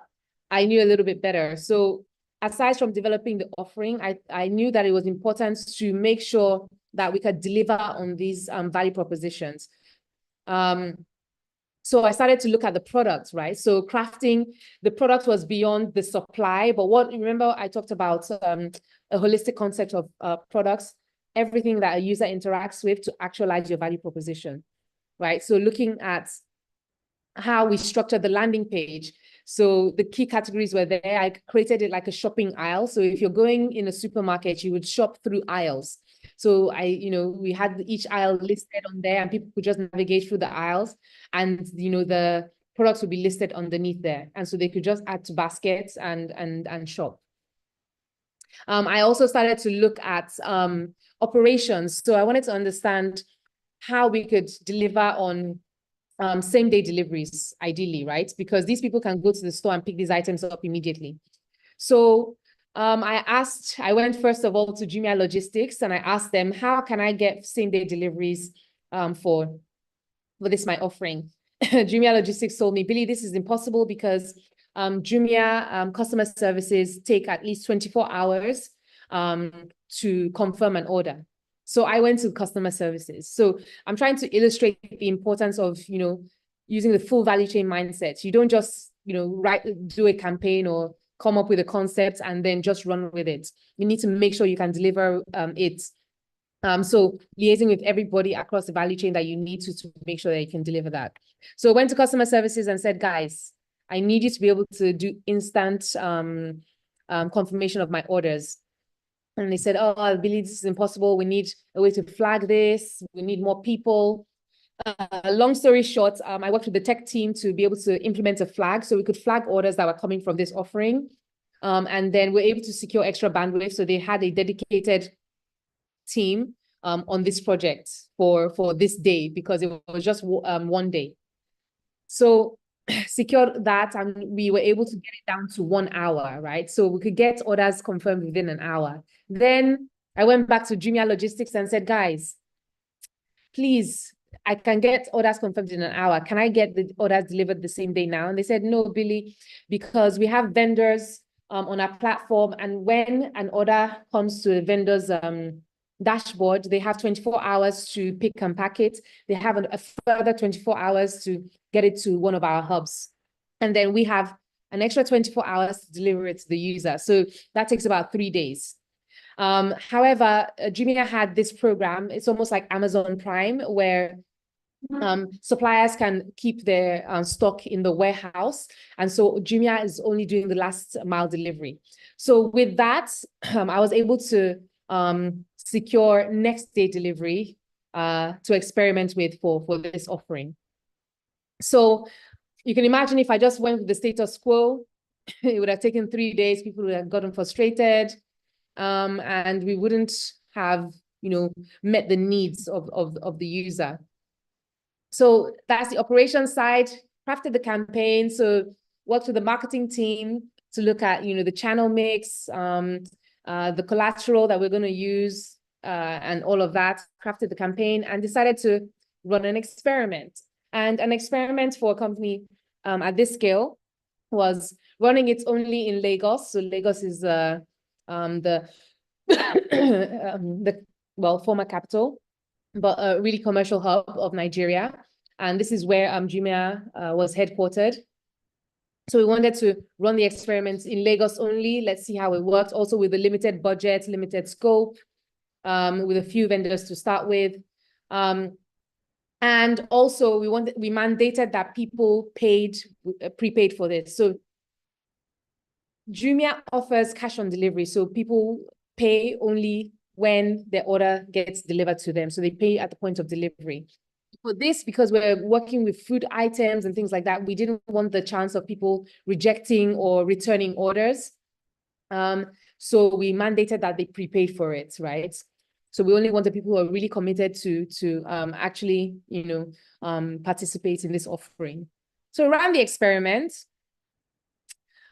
I knew a little bit better. So aside from developing the offering, I knew that it was important to make sure that we could deliver on these value propositions. So I started to look at the product, right? So crafting the product was beyond the supply, but remember I talked about a holistic concept of products, everything that a user interacts with to actualize your value proposition, right? So looking at how we structured the landing page. So the key categories were there. I created it like a shopping aisle. So if you're going in a supermarket, you would shop through aisles. So we had each aisle listed on there and people could just navigate through the aisles and, the products would be listed underneath there. And so they could just add to baskets and shop. I also started to look at operations. So I wanted to understand how we could deliver on same-day deliveries, ideally, right? Because these people can go to the store and pick these items up immediately. So I went first of all to Jumia Logistics and I asked them, how can I get same-day deliveries for this my offering? Jumia Logistics told me, Billy, this is impossible because Jumia customer services take at least 24 hours to confirm an order. So I went to customer services. So I'm trying to illustrate the importance of, using the full value chain mindset. You don't just, do a campaign or come up with a concept and then just run with it. You need to make sure you can deliver it. So liaising with everybody across the value chain that you need to make sure that you can deliver that. So I went to customer services and said, guys, I need you to be able to do instant confirmation of my orders. And they said, oh, I believe this is impossible. We need a way to flag this. We need more people. Long story short, I worked with the tech team to be able to implement a flag. So we could flag orders that were coming from this offering. And then we're able to secure extra bandwidth. So they had a dedicated team on this project for this day because it was just one day. So secured that and we were able to get it down to 1 hour, right? So we could get orders confirmed within an hour. Then I went back to Jumia Logistics and said, guys, please, I can get orders confirmed in an hour. Can I get the orders delivered the same day now? And they said, no, Billy, because we have vendors on our platform. And when an order comes to a vendor's dashboard, they have 24 hours to pick and pack it. They have a further 24 hours to get it to one of our hubs. And then we have an extra 24 hours to deliver it to the user. So that takes about 3 days. However, Jumia had this program. It's almost like Amazon Prime, where suppliers can keep their stock in the warehouse. And so Jumia is only doing the last mile delivery. So with that, I was able to secure next day delivery to experiment with for this offering. So you can imagine if I just went with the status quo, it would have taken 3 days, people would have gotten frustrated, and we wouldn't have, met the needs of the user. So that's the operations side, crafted the campaign. So worked with the marketing team to look at, the channel mix, the collateral that we're going to use, and all of that, crafted the campaign and decided to run an experiment. And an experiment for a company at this scale was running it only in Lagos. So Lagos is the former capital, but a really commercial hub of Nigeria. And this is where Jumia was headquartered. So we wanted to run the experiments in Lagos only. Let's see how it works. Also with a limited budget, limited scope, with a few vendors to start with. And also we mandated that people prepaid for this. So Jumia offers cash on delivery. So people pay only when their order gets delivered to them. So they pay at the point of delivery. For this, because we're working with food items and things like that, we didn't want the chance of people rejecting or returning orders. So we mandated that they prepay for it, right? So we only wanted people who are really committed to actually, participate in this offering. So around the experiment,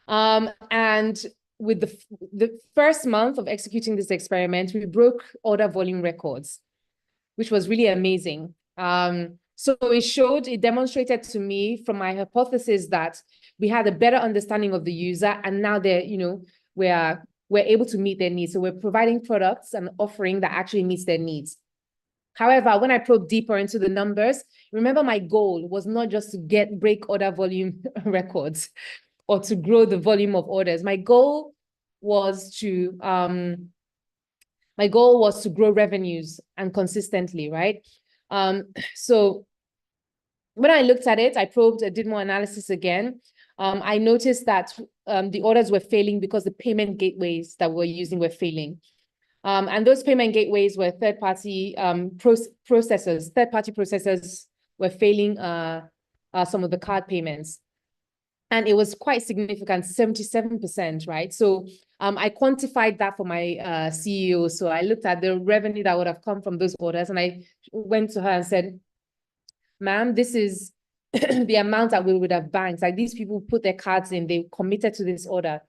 and with the first month of executing this experiment, we broke order volume records, which was really amazing. So it demonstrated to me from my hypothesis that we had a better understanding of the user, and now we're able to meet their needs. So we're providing products and offering that actually meets their needs. However, when I probe deeper into the numbers, remember my goal was not just to break order volume records or to grow the volume of orders. My goal was to grow revenues and consistently, right? So when I looked at it, I probed, I did more analysis again. I noticed that the orders were failing because the payment gateways that we're using were failing. And those payment gateways were third-party processors. Third-party processors were failing some of the card payments. And it was quite significant, 77%, right? So I quantified that for my CEO. So I looked at the revenue that would have come from those orders, and I went to her and said, ma'am, this is the amount that we would have banked. Like, these people put their cards in, they committed to this order.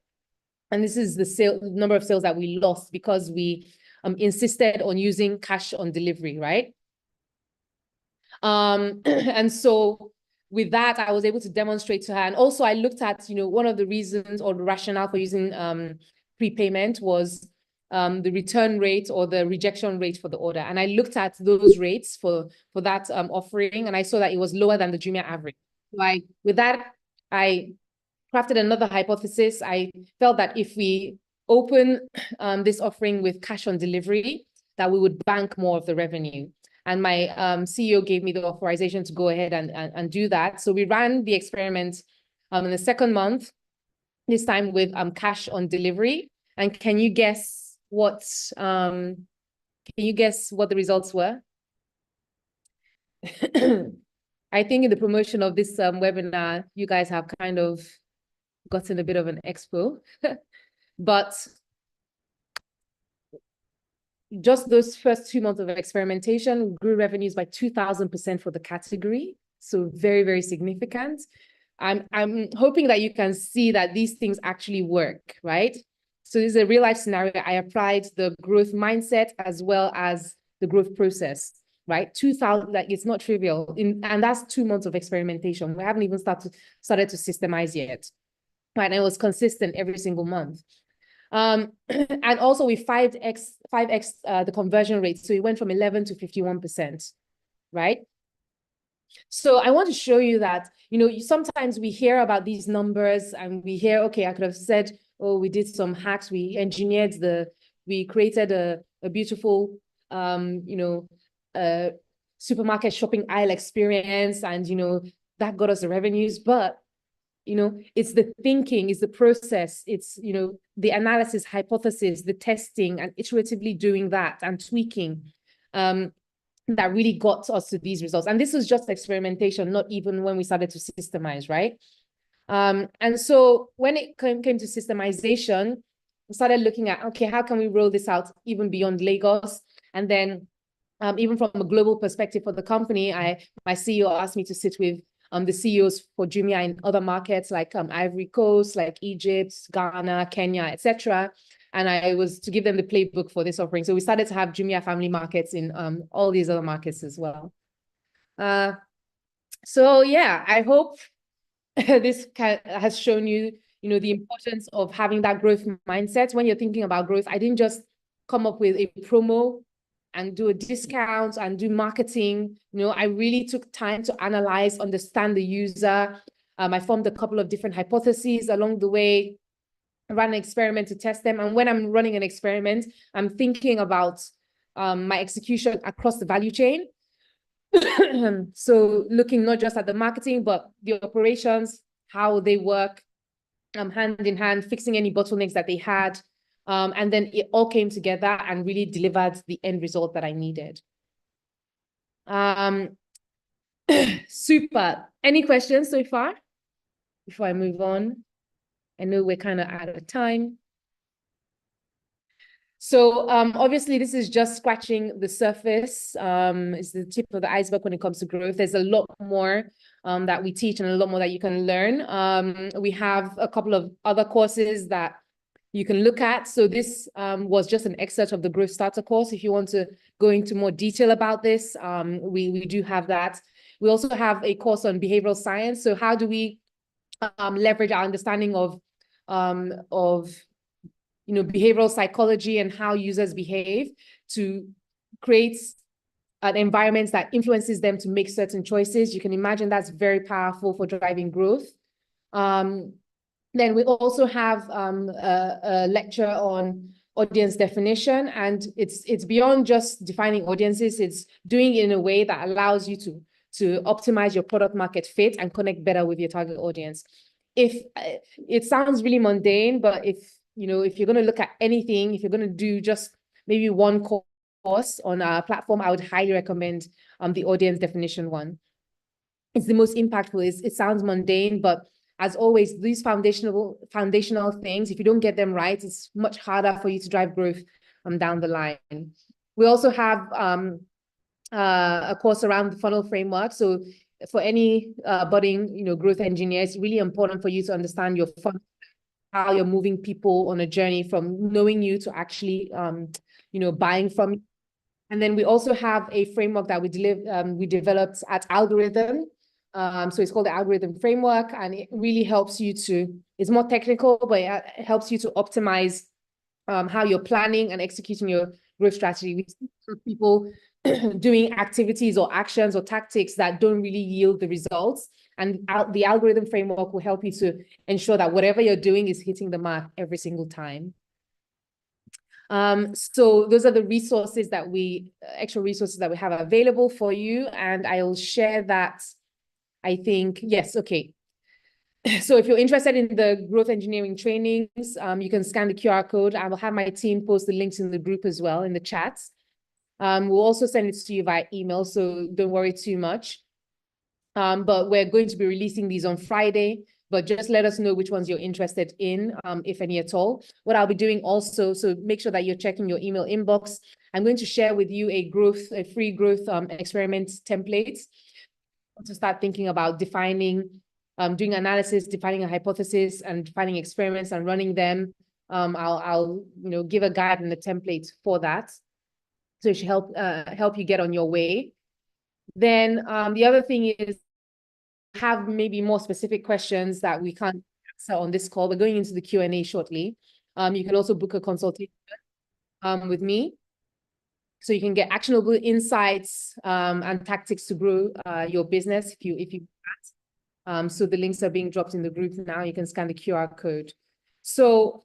And this is the number of sales that we lost because we insisted on using cash on delivery, right? And so with that, I was able to demonstrate to her. And also I looked at, one of the reasons or the rationale for using prepayment was the return rate or the rejection rate for the order. And I looked at those rates for that offering, and I saw that it was lower than the Jumia average. Like, with that, I crafted another hypothesis. I felt that if we open this offering with cash on delivery, that we would bank more of the revenue. And my CEO gave me the authorization to go ahead and do that. So we ran the experiment in the second month, this time with cash on delivery. And can you guess what the results were? I think in the promotion of this webinar, you guys have kind of gotten a bit of an expo, but just those first 2 months of experimentation grew revenues by 2,000% for the category. So very, very significant. I'm hoping that you can see that these things actually work, right? So this is a real life scenario. I applied the growth mindset as well as the growth process, right? 2,000, like, it's not trivial. And that's 2 months of experimentation. We haven't even started to systemize yet. Right, and it was consistent every single month. And also we 5x the conversion rate. So it went from 11 to 51%, right? So I want to show you that, sometimes we hear about these numbers and we hear, okay, I could have said, oh, we did some hacks, we created a beautiful, supermarket shopping aisle experience, and, that got us the revenues. But it's the thinking, it's the process, it's, the analysis, hypothesis, the testing, and iteratively doing that and tweaking that really got us to these results. And this was just experimentation, not even when we started to systemize, right? And so when it came to systemization, we started looking at, okay, how can we roll this out even beyond Lagos? And then even from a global perspective for the company, my CEO asked me to sit with the CEOs for Jumia in other markets like Ivory Coast, like Egypt, Ghana, Kenya, etc. And I was to give them the playbook for this offering. So we started to have Jumia family markets in all these other markets as well. So yeah, I hope this has shown you, the importance of having that growth mindset. When you're thinking about growth, I didn't just come up with a promo and do a discount and do marketing. I really took time to analyze, understand the user. I formed a couple of different hypotheses along the way, ran an experiment to test them. And when I'm running an experiment, I'm thinking about my execution across the value chain. So looking not just at the marketing, but the operations, how they work hand in hand, fixing any bottlenecks that they had. And then it all came together and really delivered the end result that I needed. Super. Any questions so far before I move on? I know we're kind of out of time. So obviously, this is just scratching the surface. It's the tip of the iceberg when it comes to growth. There's a lot more that we teach and a lot more that you can learn. We have a couple of other courses that you can look at. So this was just an excerpt of the Growth Starter course. If you want to go into more detail about this, we do have that. We also have a course on behavioral science. So how do we leverage our understanding of behavioral psychology and how users behave to create an environment that influences them to make certain choices. You can imagine that's very powerful for driving growth. Then we also have a lecture on audience definition, and it's beyond just defining audiences. It's doing it in a way that allows you to optimize your product market fit and connect better with your target audience. If it sounds really mundane, but if you're going to look at anything, if you're going to do just maybe one course on our platform, I would highly recommend the audience definition one. It's the most impactful. It sounds mundane, but as always, these foundational things, if you don't get them right, it's much harder for you to drive growth down the line. We also have a course around the funnel framework. So for any budding, growth engineers, it's really important for you to understand your funnel, how you're moving people on a journey from knowing you to actually, buying from you. And then we also have a framework that we developed at Algorithm. So it's called the Algorithm Framework, and it really helps you it's more technical, but it helps you to optimize how you're planning and executing your growth strategy. We see people doing activities or actions or tactics that don't really yield the results. And the Algorithm Framework will help you to ensure that whatever you're doing is hitting the mark every single time. So those are the resources extra resources that we have available for you. And I'll share that, I think, yes, okay. So if you're interested in the growth engineering trainings, you can scan the QR code. I will have my team post the links in the group as well, in the chats. We'll also send it to you via email, so don't worry too much. But we're going to be releasing these on Friday, but just let us know which ones you're interested in, if any at all. What I'll be doing also, so make sure that you're checking your email inbox. I'm going to share with you a free growth experiment template to start thinking about defining, doing analysis, defining a hypothesis, and defining experiments and running them. I'll give a guide and a template for that, so it should help you get on your way. Then the other thing is, have maybe more specific questions that we can't answer on this call. We're going into the Q&A shortly. You can also book a consultation with me, so you can get actionable insights and tactics to grow your business if you want. So the links are being dropped in the group now. You can scan the QR code. So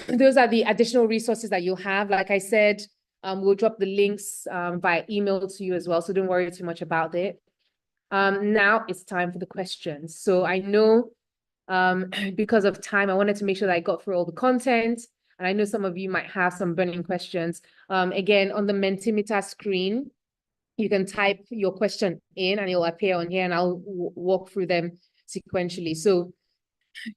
those are the additional resources that you'll have. Like I said, we'll drop the links via email to you as well, so don't worry too much about it. Now it's time for the questions. So I know because of time, I wanted to make sure that I got through all the content. And I know some of you might have some burning questions. Again, on the Mentimeter screen, you can type your question in and it will appear on here, and I'll walk through them sequentially. So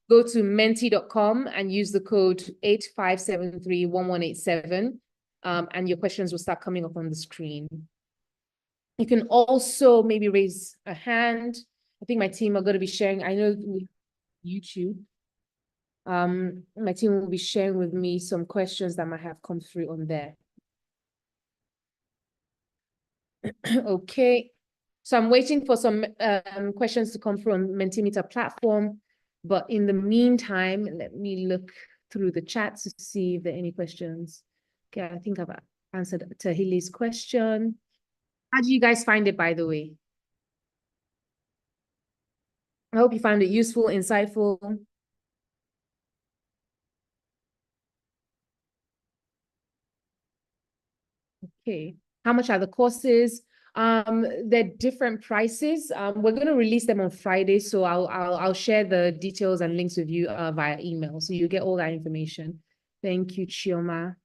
go to menti.com and use the code 85731187, and your questions will start coming up on the screen. You can also maybe raise a hand. I think my team are going to be sharing. I know YouTube. My team will be sharing with me some questions that might have come through on there. Okay, so I'm waiting for some questions to come through on Mentimeter platform, but in the meantime, let me look through the chat to see if there are any questions. Okay, I think I've answered Tahili's question. How do you guys find it, by the way? I hope you found it useful, insightful. Okay, how much are the courses? They're different prices. We're going to release them on Friday, so I'll share the details and links with you via email, so you get all that information. Thank you, Chioma.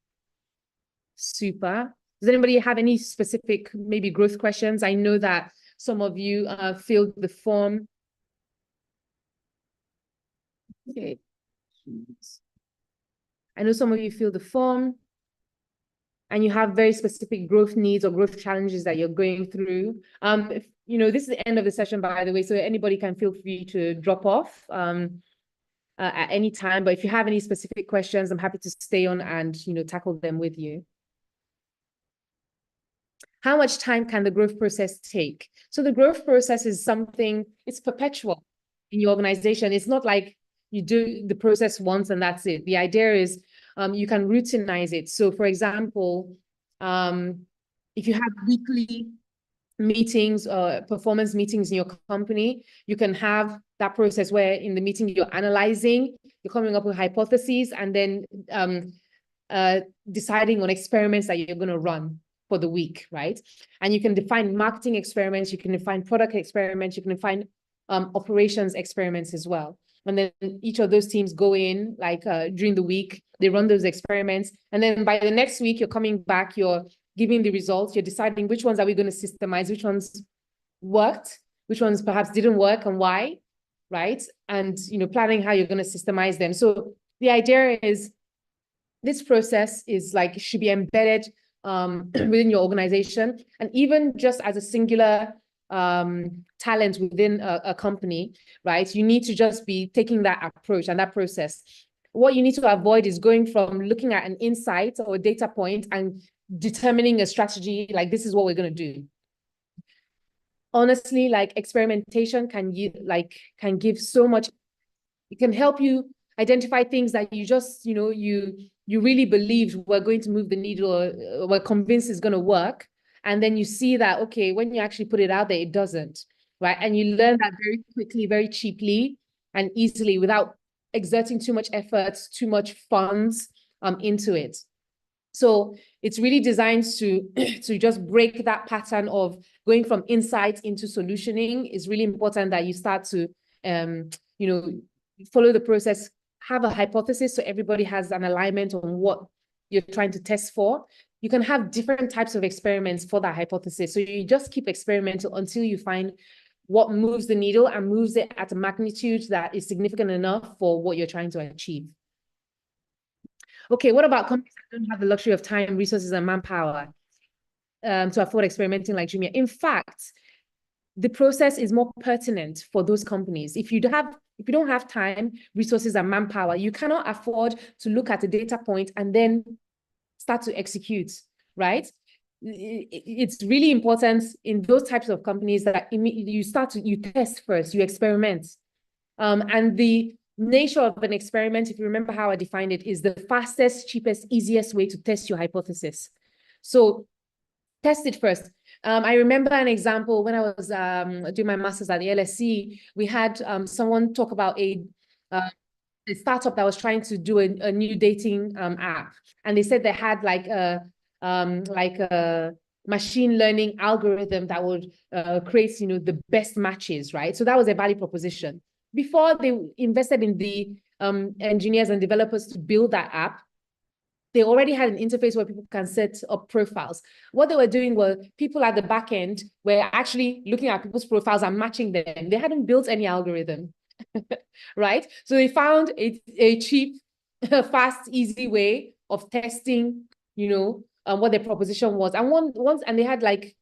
Super. Does anybody have any specific maybe growth questions? I know that some of you filled the form. Okay. I know some of you filled the form and you have very specific growth needs or growth challenges that you're going through. If, this is the end of the session, by the way, so anybody can feel free to drop off at any time. But if you have any specific questions, I'm happy to stay on and, tackle them with you. How much time can the growth process take? So the growth process is something, it's perpetual in your organization. It's not like you do the process once and that's it. The idea is you can routinize it. So for example, if you have weekly meetings or performance meetings in your company, you can have that process where in the meeting you're analyzing, you're coming up with hypotheses, and then deciding on experiments that you're going to run for the week, right? And you can define marketing experiments, you can define product experiments, you can define operations experiments as well. And then each of those teams go in like during the week, they run those experiments. And then by the next week, you're coming back, you're giving the results, you're deciding which ones are we going to systemize, which ones worked, which ones perhaps didn't work and why, right? And, you know, planning how you're going to systemize them. So the idea is this process is like, should be embedded within your organization. And even just as a singular talent within a company, right? You need to just be taking that approach and that process. What you need to avoid is going from looking at an insight or a data point and determining a strategy, like this is what we're going to do. Honestly, like experimentation can give so much. It can help you identify things that you just, you know, you really believed were going to move the needle or were convinced is going to work. And then you see that, okay, when you actually put it out there, it doesn't, right? And you learn that very quickly, very cheaply and easily without exerting too much effort, too much funds into it. So it's really designed to just break that pattern of going from insights into solutioning. It's really important that you start to, you know, follow the process, have a hypothesis so everybody has an alignment on what you're trying to test for. You can have different types of experiments for that hypothesis. So you just keep experimenting until you find what moves the needle and moves it at a magnitude that is significant enough for what you're trying to achieve. Okay, what about companies that don't have the luxury of time, resources, and manpower to afford experimenting like Jumia? In fact, the process is more pertinent for those companies. If you don't have time, resources, and manpower, you cannot afford to look at a data point and then start to execute, right? It's really important in those types of companies that you test first, you experiment. And the nature of an experiment, if you remember how I defined it, is the fastest, cheapest, easiest way to test your hypothesis. So test it first. I remember an example when I was doing my master's at the LSE, we had someone talk about a startup that was trying to do a new dating app. And they said they had like a machine learning algorithm that would create, you know, the best matches, right? So that was a value proposition. Before they invested in the engineers and developers to build that app, they already had an interface where people can set up profiles. What they were doing was people at the back end were actually looking at people's profiles and matching them. They hadn't built any algorithm, right? So they found a cheap, fast, easy way of testing, you know, what their proposition was. And they had like,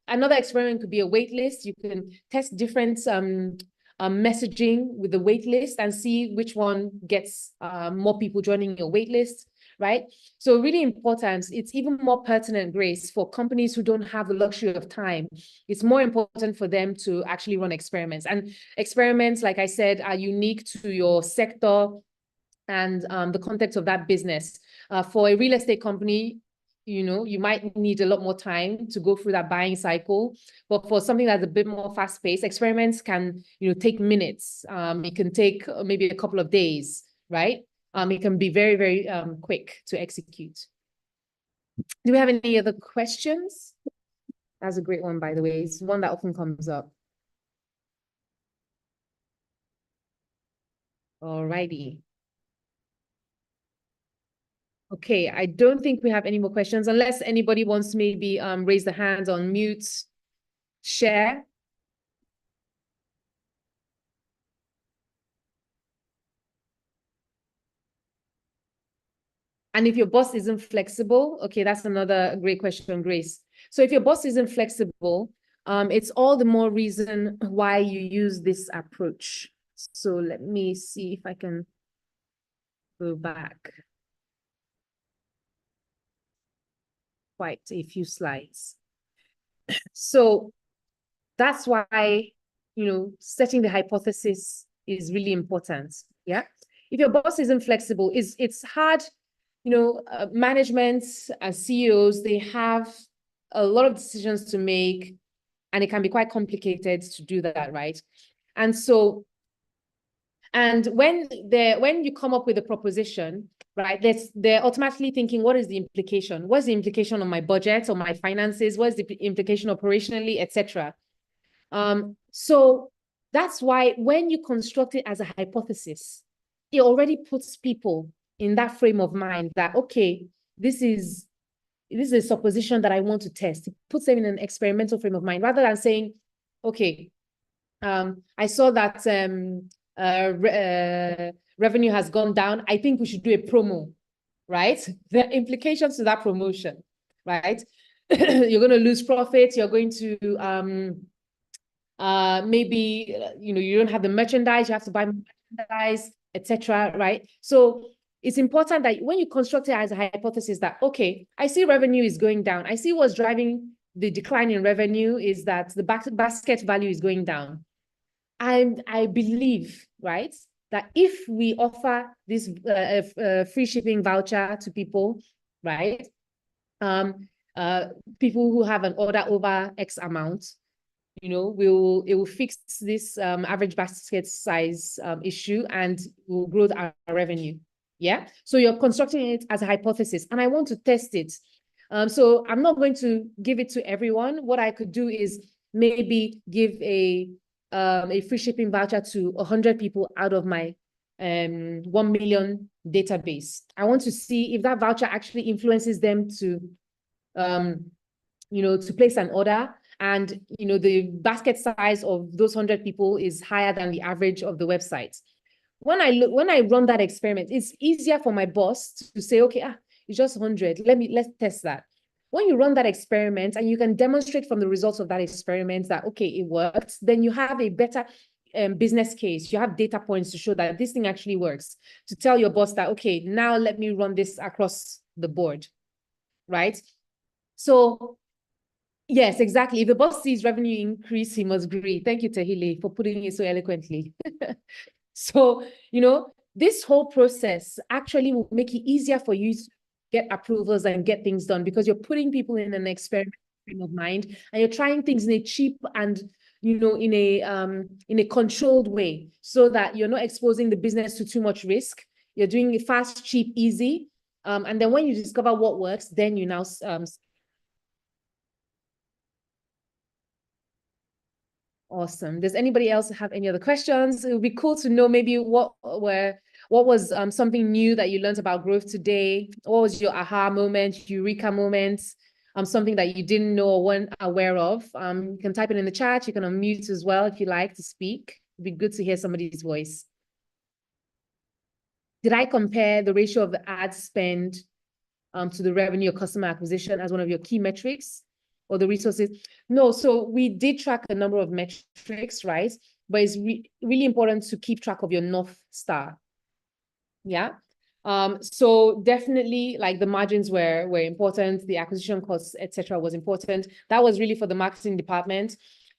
another experiment could be a wait list. You can test different messaging with the wait list and see which one gets more people joining your wait list, right? So really important. It's even more pertinent, Grace, for companies who don't have the luxury of time. It's more important for them to actually run experiments. And experiments, like I said, are unique to your sector and the context of that business. For a real estate company, you know, you might need a lot more time to go through that buying cycle. But for something that's a bit more fast-paced, experiments can, you know, take minutes. It can take maybe a couple of days, right? It can be very, very quick to execute. Do we have any other questions? That's a great one, by the way. It's one that often comes up. All righty. Okay, I don't think we have any more questions, unless anybody wants to maybe raise the hands on mute, share. And if your boss isn't flexible, okay, that's another great question, Grace. So if your boss isn't flexible, it's all the more reason why you use this approach. So let me see if I can go back quite a few slides. So that's why, you know, setting the hypothesis is really important. Yeah. if your boss isn't flexible, it's hard, management and CEOs, they have a lot of decisions to make, and it can be quite complicated to do that, right? And so, and when you come up with a proposition, right, they're automatically thinking, what is the implication? What's the implication on my budget, on my finances? What's the implication operationally, etc.? So that's why when you construct it as a hypothesis, it already puts people in that frame of mind that, okay, this is a supposition that I want to test. It puts them in an experimental frame of mind rather than saying, okay, I saw that revenue has gone down. I think we should do a promo, right? The implications to that promotion, right? You're going to lose profit. You're going to maybe you don't have the merchandise. You have to buy merchandise, etc. Right? So it's important that when you construct it as a hypothesis that, okay, I see revenue is going down. I see what's driving the decline in revenue is that the basket value is going down. And I believe, right, that if we offer this free shipping voucher to people, right, people who have an order over X amount, it will fix this average basket size issue, and will grow our revenue. Yeah. So you're constructing it as a hypothesis, and I want to test it. So I'm not going to give it to everyone. What I could do is maybe give a free shipping voucher to 100 people out of my 1 million database. I want to see if that voucher actually influences them to, to place an order. And, the basket size of those 100 people is higher than the average of the website. When I run that experiment, it's easier for my boss to say, okay, it's just 100. Let's test that. When you run that experiment and you can demonstrate from the results of that experiment that, okay, it worked, then you have a better business case. You have data points to show that this thing actually works, to tell your boss that, okay, now let me run this across the board, right? So yes, exactly. If the boss sees revenue increase, he must agree. Thank you, Tehile, for putting it so eloquently. So, this whole process actually will make it easier for you to get approvals and get things done, because you're putting people in an experiment frame of mind, and you're trying things in a cheap and, in a controlled way, so that you're not exposing the business to too much risk. You're doing it fast, cheap, easy. And then when you discover what works, then you now Awesome. Does anybody else have any other questions? It would be cool to know maybe what was something new that you learned about growth today? What was your aha moment, eureka moment, something that you didn't know or weren't aware of? You can type it in the chat. You can unmute as well if you like to speak. It'd be good to hear somebody's voice. Did I compare the ratio of the ad spend to the revenue or customer acquisition as one of your key metrics? Or the resources? No, so we did track a number of metrics, right? But it's really important to keep track of your North Star. Yeah. So definitely, like, the margins were important, the acquisition costs, etc., was important. That was really for the marketing department.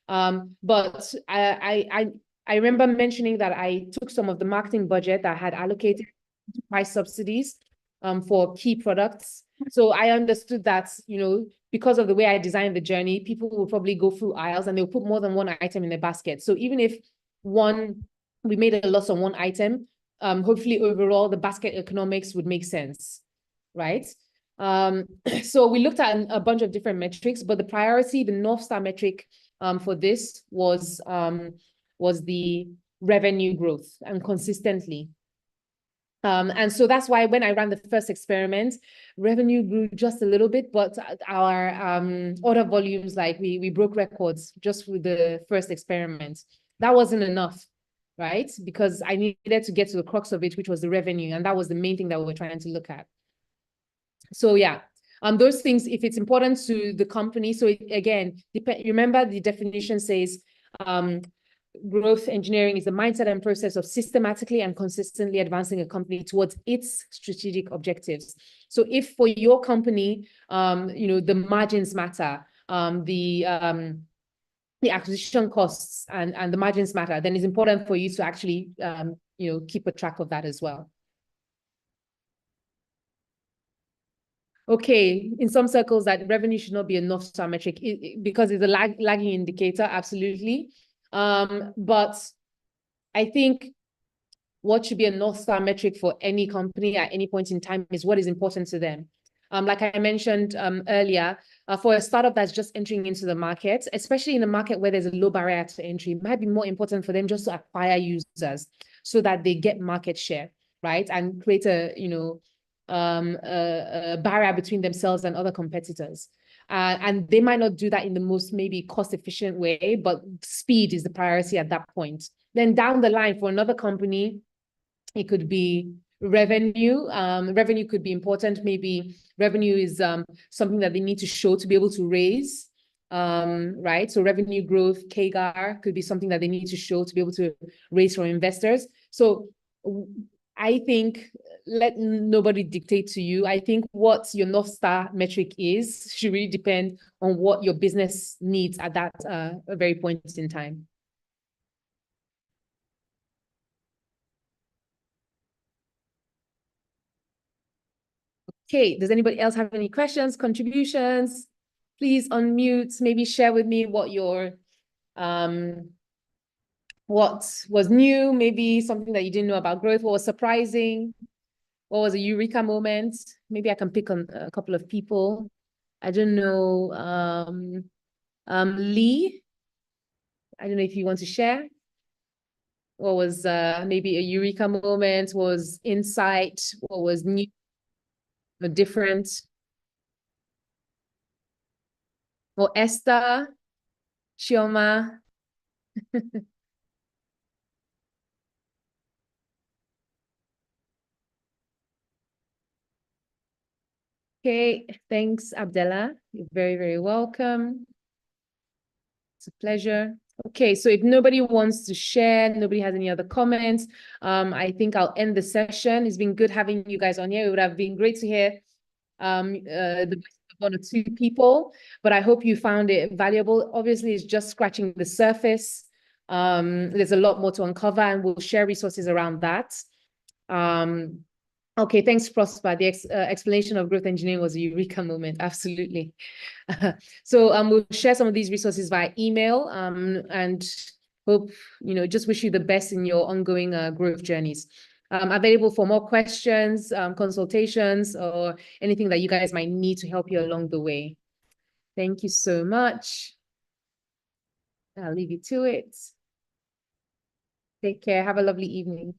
But I remember mentioning that I took some of the marketing budget that I had allocated to price subsidies for key products. So I understood that, because of the way I designed the journey, people will probably go through aisles and they'll put more than one item in their basket. So even if we made a loss on one item, hopefully overall the basket economics would make sense, right? So we looked at a bunch of different metrics, but the priority, the North Star metric for this was the revenue growth, and consistently. And so that's why when I ran the first experiment, revenue grew just a little bit, but our order volumes, like we broke records just with the first experiment. That wasn't enough, right? Because I needed to get to the crux of it, which was the revenue. And that was the main thing that we were trying to look at. So yeah, those things, if it's important to the company. So again, remember the definition says, growth engineering is the mindset and process of systematically and consistently advancing a company towards its strategic objectives. So if for your company, the margins matter, the acquisition costs and the margins matter, then it's important for you to actually, keep a track of that as well. Okay, in some circles, that revenue should not be a North Star metric because it's a lagging indicator, absolutely. But I think what should be a North Star metric for any company at any point in time is what is important to them. Like I mentioned earlier, for a startup that's just entering into the market, especially in a market where there's a low barrier to entry, it might be more important for them just to acquire users so that they get market share, right? And create a barrier between themselves and other competitors. And they might not do that in the most maybe cost-efficient way, but speed is the priority at that point. Then down the line for another company, it could be revenue. Revenue could be important. Maybe revenue is something that they need to show to be able to raise, right? So revenue growth, CAGR, could be something that they need to show to be able to raise from investors. So I think let nobody dictate to you. I think what your North Star metric is should really depend on what your business needs at that very point in time. Okay, does anybody else have any questions, contributions? Please unmute, maybe share with me what your what was new, maybe something that you didn't know about growth, what was surprising, what was a eureka moment? Maybe I can pick on a couple of people. I don't know, Lee, I don't know if you want to share. What was maybe a eureka moment, what was insight, what was new or different? Or Esther, Chioma. Okay, thanks, Abdella. You're very, very welcome. It's a pleasure. Okay, so if nobody wants to share, nobody has any other comments, I think I'll end the session. It's been good having you guys on here. It would have been great to hear the one or two people, but I hope you found it valuable. Obviously, it's just scratching the surface. There's a lot more to uncover, and we'll share resources around that. Okay, thanks, Prosper. The explanation of growth engineering was a eureka moment. Absolutely. So we'll share some of these resources via email and hope, just wish you the best in your ongoing growth journeys. Available for more questions, consultations, or anything that you guys might need to help you along the way. Thank you so much. I'll leave you to it. Take care. Have a lovely evening.